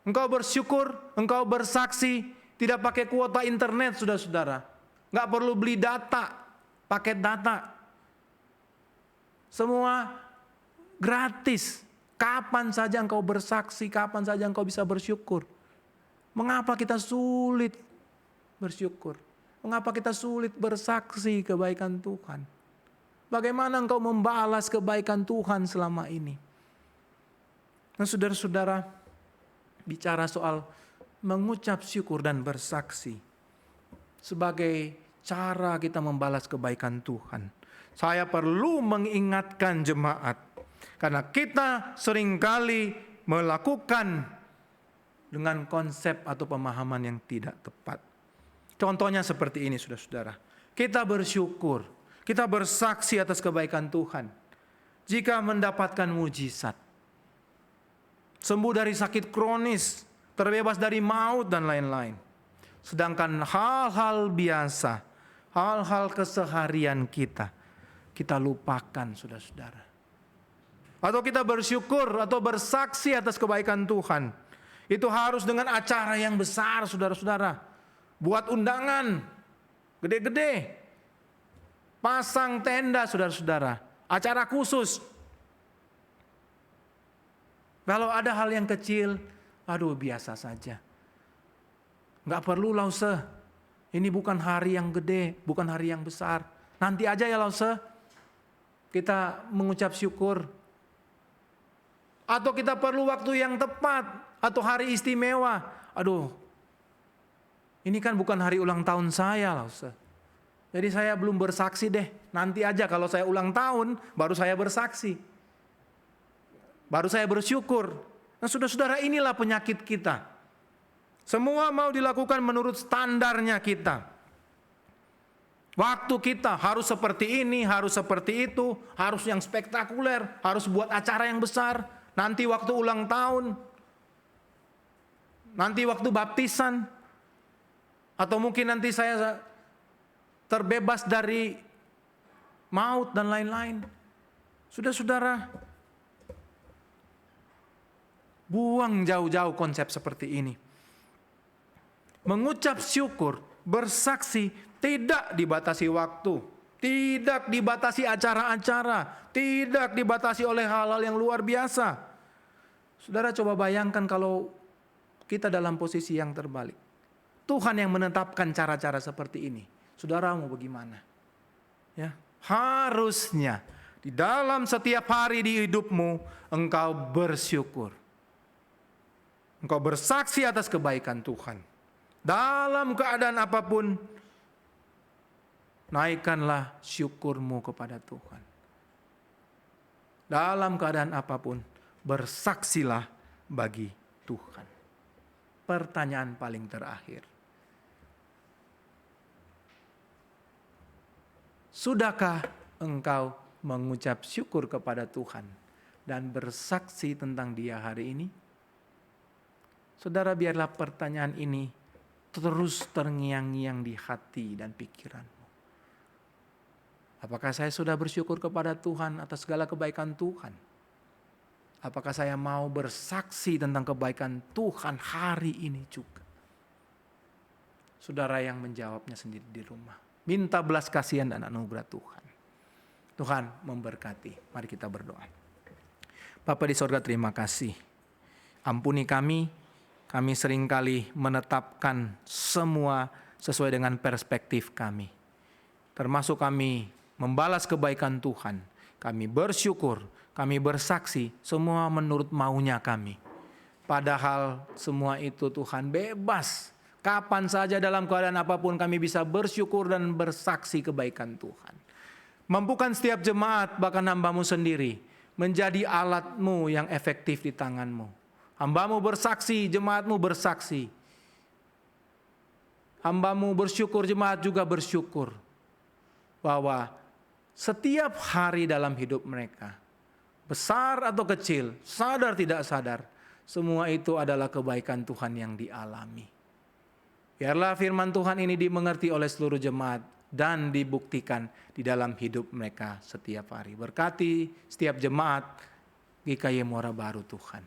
Engkau bersyukur, engkau bersaksi, tidak pakai kuota internet, saudara-saudara. Enggak perlu beli data, paket data. Semua gratis. Kapan saja engkau bersaksi, kapan saja engkau bisa bersyukur. Mengapa kita sulit bersyukur? Mengapa kita sulit bersaksi kebaikan Tuhan? Bagaimana engkau membalas kebaikan Tuhan selama ini? Nah, saudara-saudara, bicara soal mengucap syukur dan bersaksi sebagai cara kita membalas kebaikan Tuhan. Saya perlu mengingatkan jemaat, karena kita seringkali melakukan dengan konsep atau pemahaman yang tidak tepat. Contohnya seperti ini, saudara-saudara. Kita bersyukur, kita bersaksi atas kebaikan Tuhan jika mendapatkan mujizat, sembuh dari sakit kronis, terbebas dari maut dan lain-lain. Sedangkan hal-hal biasa, hal-hal keseharian kita lupakan, saudara-saudara. Atau kita bersyukur atau bersaksi atas kebaikan Tuhan, itu harus dengan acara yang besar, saudara-saudara. Buat undangan gede-gede, pasang tenda, saudara-saudara, acara khusus. Kalau ada hal yang kecil, biasa saja. Nggak perlu lause. Ini bukan hari yang gede, bukan hari yang besar. Nanti aja ya lause. Kita mengucap syukur. Atau kita perlu waktu yang tepat, atau hari istimewa. Ini kan bukan hari ulang tahun saya lause. Jadi saya belum bersaksi deh. Nanti aja kalau saya ulang tahun, baru saya bersaksi. Baru saya bersyukur. Nah, saudara-saudara, inilah penyakit kita. Semua mau dilakukan menurut standarnya kita. Waktu kita harus seperti ini, harus seperti itu, harus yang spektakuler, harus buat acara yang besar. Nanti waktu ulang tahun, nanti waktu baptisan, atau mungkin nanti saya terbebas dari maut dan lain-lain. Saudara-saudara, buang jauh-jauh konsep seperti ini. Mengucap syukur, bersaksi, tidak dibatasi waktu, tidak dibatasi acara-acara, tidak dibatasi oleh hal-hal yang luar biasa. Saudara, coba bayangkan kalau kita dalam posisi yang terbalik. Tuhan yang menetapkan cara-cara seperti ini. Saudara mau bagaimana? Ya, harusnya di dalam setiap hari di hidupmu engkau bersyukur. Engkau bersaksi atas kebaikan Tuhan. Dalam keadaan apapun, naikkanlah syukurmu kepada Tuhan. Dalam keadaan apapun, bersaksilah bagi Tuhan. Pertanyaan paling terakhir. Sudahkah engkau mengucap syukur kepada Tuhan dan bersaksi tentang Dia hari ini? Saudara, biarlah pertanyaan ini terus terngiang-ngiang di hati dan pikiranmu. Apakah saya sudah bersyukur kepada Tuhan atas segala kebaikan Tuhan? Apakah saya mau bersaksi tentang kebaikan Tuhan hari ini juga? Saudara yang menjawabnya sendiri di rumah. Minta belas kasihan dan anugerah Tuhan. Tuhan memberkati. Mari kita berdoa. Bapa di sorga, terima kasih. Ampuni kami seringkali menetapkan semua sesuai dengan perspektif kami. Termasuk kami membalas kebaikan Tuhan. Kami bersyukur, kami bersaksi, semua menurut maunya kami. Padahal semua itu Tuhan bebas. Kapan saja dalam keadaan apapun kami bisa bersyukur dan bersaksi kebaikan Tuhan. Mampukan setiap jemaat, bahkan hamba-Mu sendiri, menjadi alat-Mu yang efektif di tangan-Mu. Hamba-Mu bersaksi, jemaat-Mu bersaksi. Hamba-Mu bersyukur, jemaat juga bersyukur. Bahwa setiap hari dalam hidup mereka, besar atau kecil, sadar tidak sadar, semua itu adalah kebaikan Tuhan yang dialami. Biarlah firman Tuhan ini dimengerti oleh seluruh jemaat dan dibuktikan di dalam hidup mereka setiap hari. Berkati setiap jemaat GKY Muara Baru Tuhan,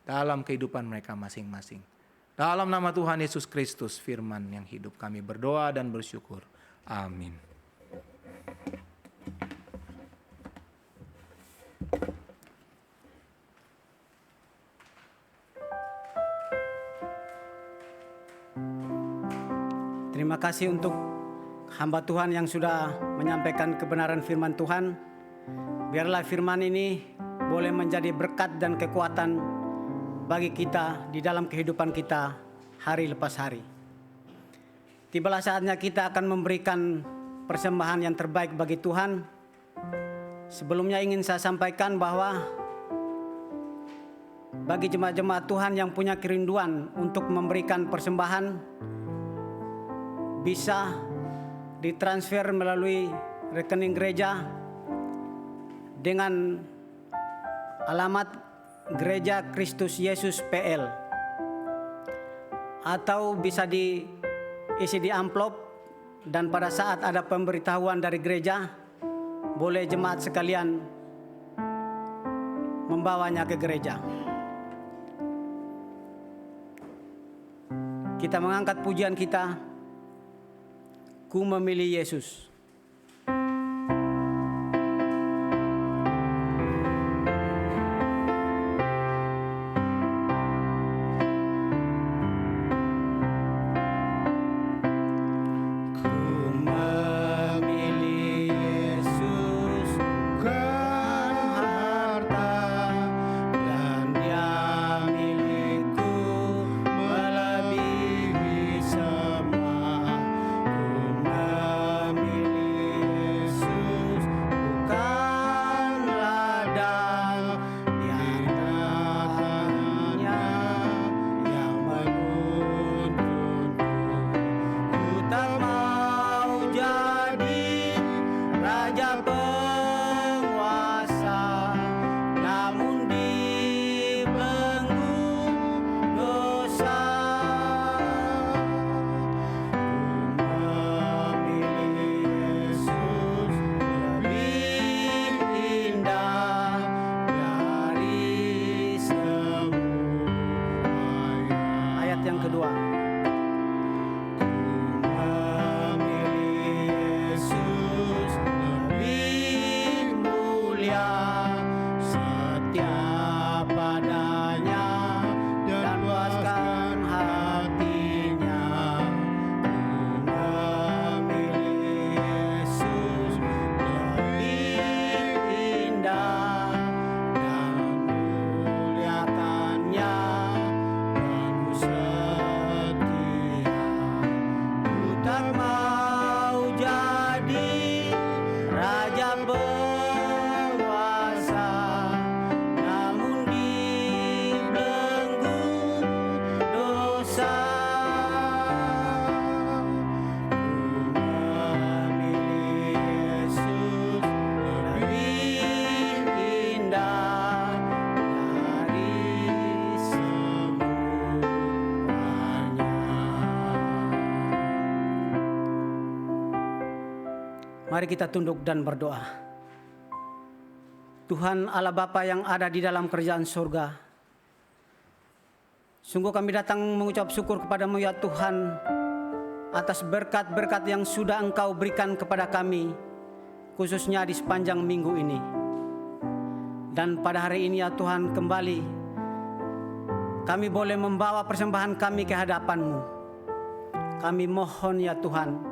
dalam kehidupan mereka masing-masing. Dalam nama Tuhan Yesus Kristus, firman yang hidup, kami berdoa dan bersyukur. Amin. Terima kasih untuk hamba Tuhan yang sudah menyampaikan kebenaran firman Tuhan. Biarlah firman ini boleh menjadi berkat dan kekuatan bagi kita di dalam kehidupan kita hari lepas hari. Tibalah saatnya kita akan memberikan persembahan yang terbaik bagi Tuhan. Sebelumnya ingin saya sampaikan bahwa bagi jemaat-jemaat Tuhan yang punya kerinduan untuk memberikan persembahan, bisa ditransfer melalui rekening gereja dengan alamat Gereja Kristus Yesus PL, atau bisa diisi di amplop, dan pada saat ada pemberitahuan dari gereja, boleh jemaat sekalian membawanya ke gereja. Kita mengangkat pujian kita, Ku Memilih Yesus. Mari kita tunduk dan berdoa. Tuhan Allah Bapa yang ada di dalam kerajaan surga, sungguh kami datang mengucap syukur kepadamu ya Tuhan, atas berkat-berkat yang sudah Engkau berikan kepada kami, khususnya di sepanjang minggu ini. Dan pada hari ini ya Tuhan, kembali kami boleh membawa persembahan kami ke hadapan-Mu. Kami mohon ya Tuhan,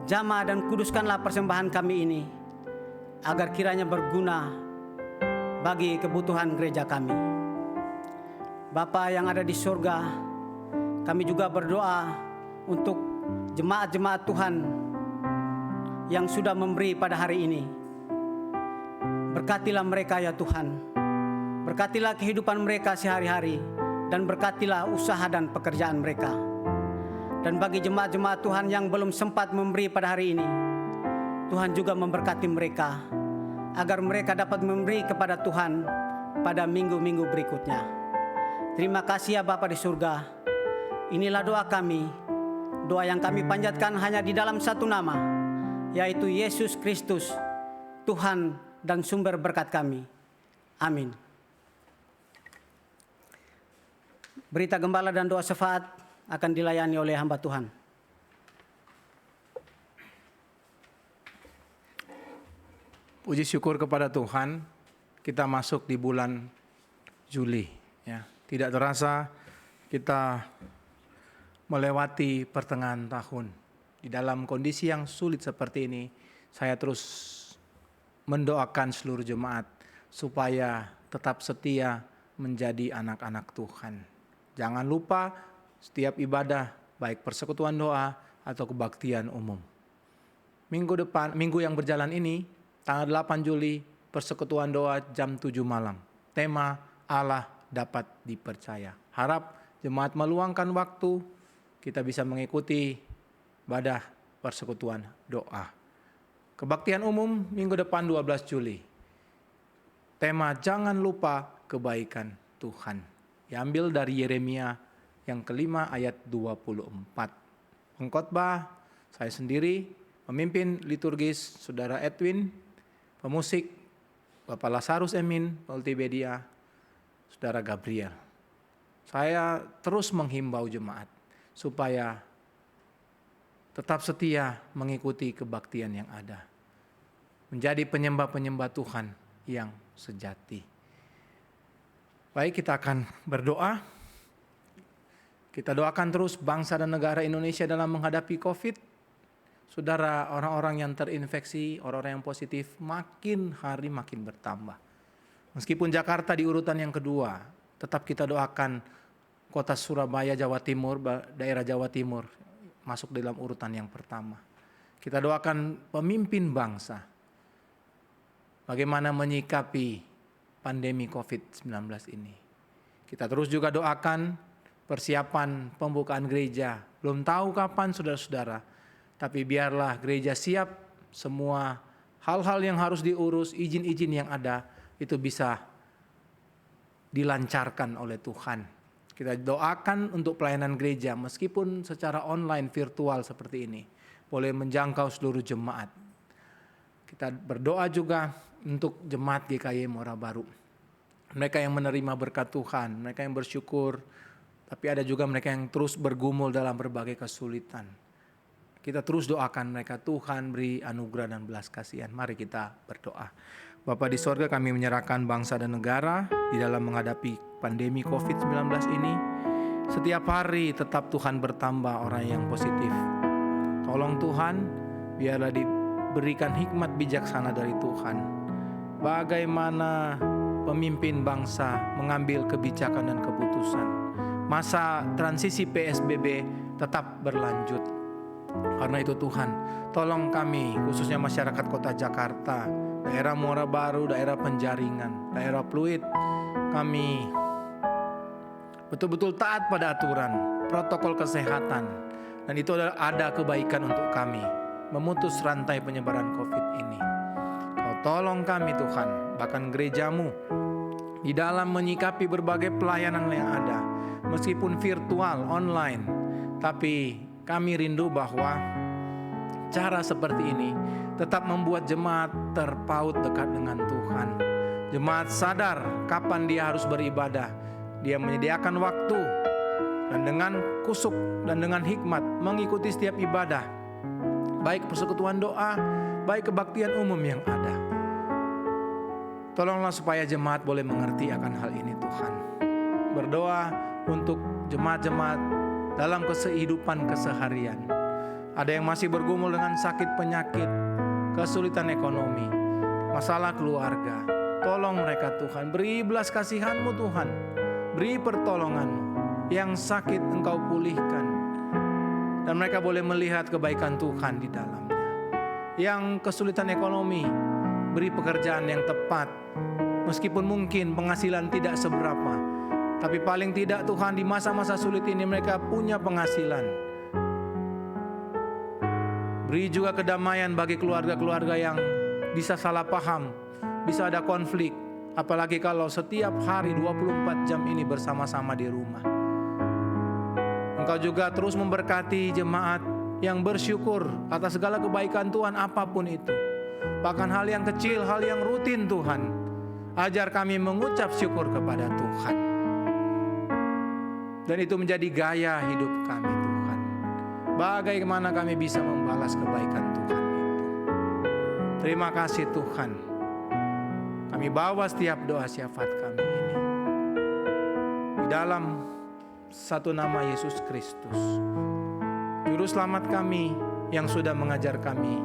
jamah dan kuduskanlah persembahan kami ini, agar kiranya berguna bagi kebutuhan gereja kami. Bapa yang ada di surga, kami juga berdoa untuk jemaat-jemaat Tuhan yang sudah memberi pada hari ini. Berkatilah mereka ya Tuhan, berkatilah kehidupan mereka sehari-hari, dan berkatilah usaha dan pekerjaan mereka. Dan bagi jemaat-jemaat Tuhan yang belum sempat memberi pada hari ini, Tuhan juga memberkati mereka, agar mereka dapat memberi kepada Tuhan pada minggu-minggu berikutnya. Terima kasih ya Bapa di surga. Inilah doa kami, doa yang kami panjatkan hanya di dalam satu nama, yaitu Yesus Kristus, Tuhan dan sumber berkat kami. Amin. Berita gembala dan doa syafaat akan dilayani oleh hamba Tuhan. Puji syukur kepada Tuhan, kita masuk di bulan Juli. Ya, tidak terasa kita melewati pertengahan tahun. Di dalam kondisi yang sulit seperti ini, saya terus mendoakan seluruh jemaat supaya tetap setia menjadi anak-anak Tuhan. Jangan lupa setiap ibadah, baik persekutuan doa atau kebaktian umum. Minggu yang berjalan ini, tanggal 8 Juli, persekutuan doa jam 7 malam. Tema Allah dapat dipercaya. Harap jemaat meluangkan waktu, kita bisa mengikuti ibadah persekutuan doa. Kebaktian umum minggu depan 12 Juli. Tema jangan lupa kebaikan Tuhan. Diambil dari Yeremia yang kelima ayat 24. Pengkhotbah saya sendiri, pemimpin liturgis Saudara Edwin, pemusik Bapak Lazarus Emin, multimedia Saudara Gabriel. Saya terus menghimbau jemaat supaya tetap setia mengikuti kebaktian yang ada. Menjadi penyembah-penyembah Tuhan yang sejati. Baik, kita akan berdoa. Kita doakan terus bangsa dan negara Indonesia dalam menghadapi COVID. Saudara, orang-orang yang terinfeksi, orang-orang yang positif makin hari makin bertambah. Meskipun Jakarta di urutan yang kedua, tetap kita doakan kota Surabaya, Jawa Timur, daerah Jawa Timur masuk dalam urutan yang pertama. Kita doakan pemimpin bangsa bagaimana menyikapi pandemi COVID-19 ini. Kita terus juga doakan persiapan pembukaan gereja. Belum tahu kapan saudara-saudara, tapi biarlah gereja siap, semua hal-hal yang harus diurus, izin-izin yang ada, itu bisa dilancarkan oleh Tuhan. Kita doakan untuk pelayanan gereja, meskipun secara online virtual seperti ini, boleh menjangkau seluruh jemaat. Kita berdoa juga untuk jemaat GKY Muara Baru. Mereka yang menerima berkat Tuhan, mereka yang bersyukur, tapi ada juga mereka yang terus bergumul dalam berbagai kesulitan. Kita terus doakan mereka, Tuhan beri anugerah dan belas kasihan. Mari kita berdoa. Bapa di sorga, kami menyerahkan bangsa dan negara di dalam menghadapi pandemi COVID-19 ini. Setiap hari tetap Tuhan bertambah orang yang positif. Tolong Tuhan, biarlah diberikan hikmat bijaksana dari Tuhan. Bagaimana pemimpin bangsa mengambil kebijakan dan keputusan. Masa transisi PSBB tetap berlanjut. Karena itu Tuhan, tolong kami, khususnya masyarakat kota Jakarta, daerah Muara Baru, daerah Penjaringan, daerah Pluit, kami betul-betul taat pada aturan, protokol kesehatan. Dan itu ada kebaikan untuk kami, memutus rantai penyebaran COVID ini. Kau tolong kami Tuhan, bahkan gerejamu, di dalam menyikapi berbagai pelayanan yang ada, meskipun virtual, online, tapi kami rindu bahwa cara seperti ini tetap membuat jemaat terpaut dekat dengan Tuhan. Jemaat sadar kapan dia harus beribadah. Dia menyediakan waktu dan dengan kusuk dan dengan hikmat mengikuti setiap ibadah. Baik persekutuan doa, baik kebaktian umum yang ada. Tolonglah supaya jemaat boleh mengerti akan hal ini Tuhan. Berdoa untuk jemaat-jemaat dalam kehidupan keseharian. Ada yang masih bergumul dengan sakit penyakit, kesulitan ekonomi, masalah keluarga. Tolong mereka Tuhan, beri belas kasihan-Mu Tuhan, beri pertolongan-Mu. Yang sakit Engkau pulihkan, dan mereka boleh melihat kebaikan Tuhan di dalamnya. Yang kesulitan ekonomi, beri pekerjaan yang tepat, meskipun mungkin penghasilan tidak seberapa, tapi paling tidak Tuhan di masa-masa sulit ini mereka punya penghasilan. Beri juga kedamaian bagi keluarga-keluarga yang bisa salah paham, bisa ada konflik. Apalagi kalau setiap hari 24 jam ini bersama-sama di rumah. Engkau juga terus memberkati jemaat yang bersyukur atas segala kebaikan Tuhan apapun itu. Bahkan hal yang kecil, hal yang rutin Tuhan. Ajar kami mengucap syukur kepada Tuhan. Dan itu menjadi gaya hidup kami Tuhan. Bagaimana kami bisa membalas kebaikan Tuhan itu. Terima kasih Tuhan. Kami bawa setiap doa syafaat kami ini di dalam satu nama Yesus Kristus, Juru Selamat kami yang sudah mengajar kami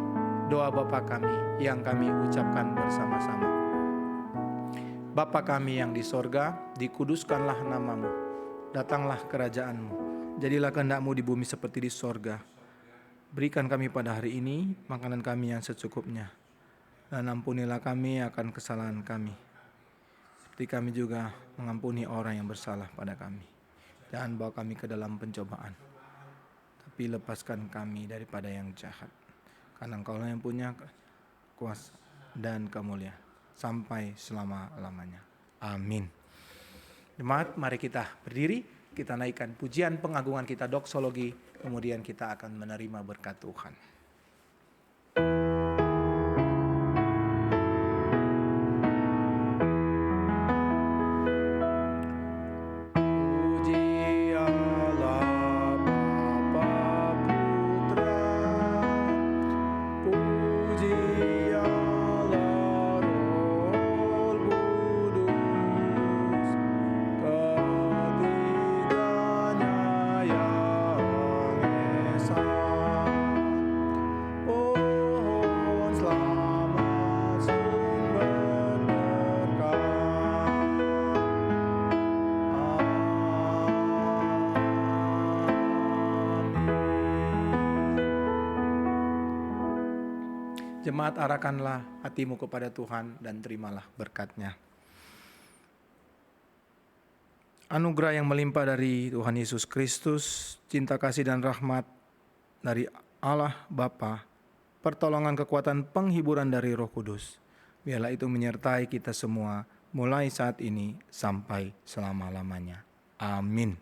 doa Bapa kami yang kami ucapkan bersama-sama. Bapa kami yang di sorga, dikuduskanlah namamu, datanglah kerajaan-Mu, jadilah kehendak-Mu di bumi seperti di sorga. Berikan kami pada hari ini makanan kami yang secukupnya, Dan ampunilah kami akan kesalahan kami, seperti kami juga mengampuni orang yang bersalah pada kami. Jangan bawa kami ke dalam pencobaan, tapi lepaskan kami daripada yang jahat. Karena Engkaulah yang punya kuasa dan kemuliaan sampai selama-lamanya. Amin. Jemaat, mari kita berdiri, kita naikkan pujian pengagungan kita, doksologi, kemudian kita akan menerima berkat Tuhan. Jemaat, arahkanlah hatimu kepada Tuhan dan terimalah berkat-Nya. Anugerah yang melimpah dari Tuhan Yesus Kristus, cinta kasih dan rahmat dari Allah Bapa, pertolongan kekuatan penghiburan dari Roh Kudus, biarlah itu menyertai kita semua mulai saat ini sampai selama-lamanya. Amin.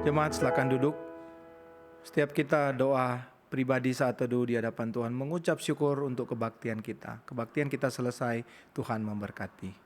Jemaat, silakan duduk. Setiap kita doa pribadi saat teduh di hadapan Tuhan, mengucap syukur untuk kebaktian kita. Kebaktian kita selesai, Tuhan memberkati.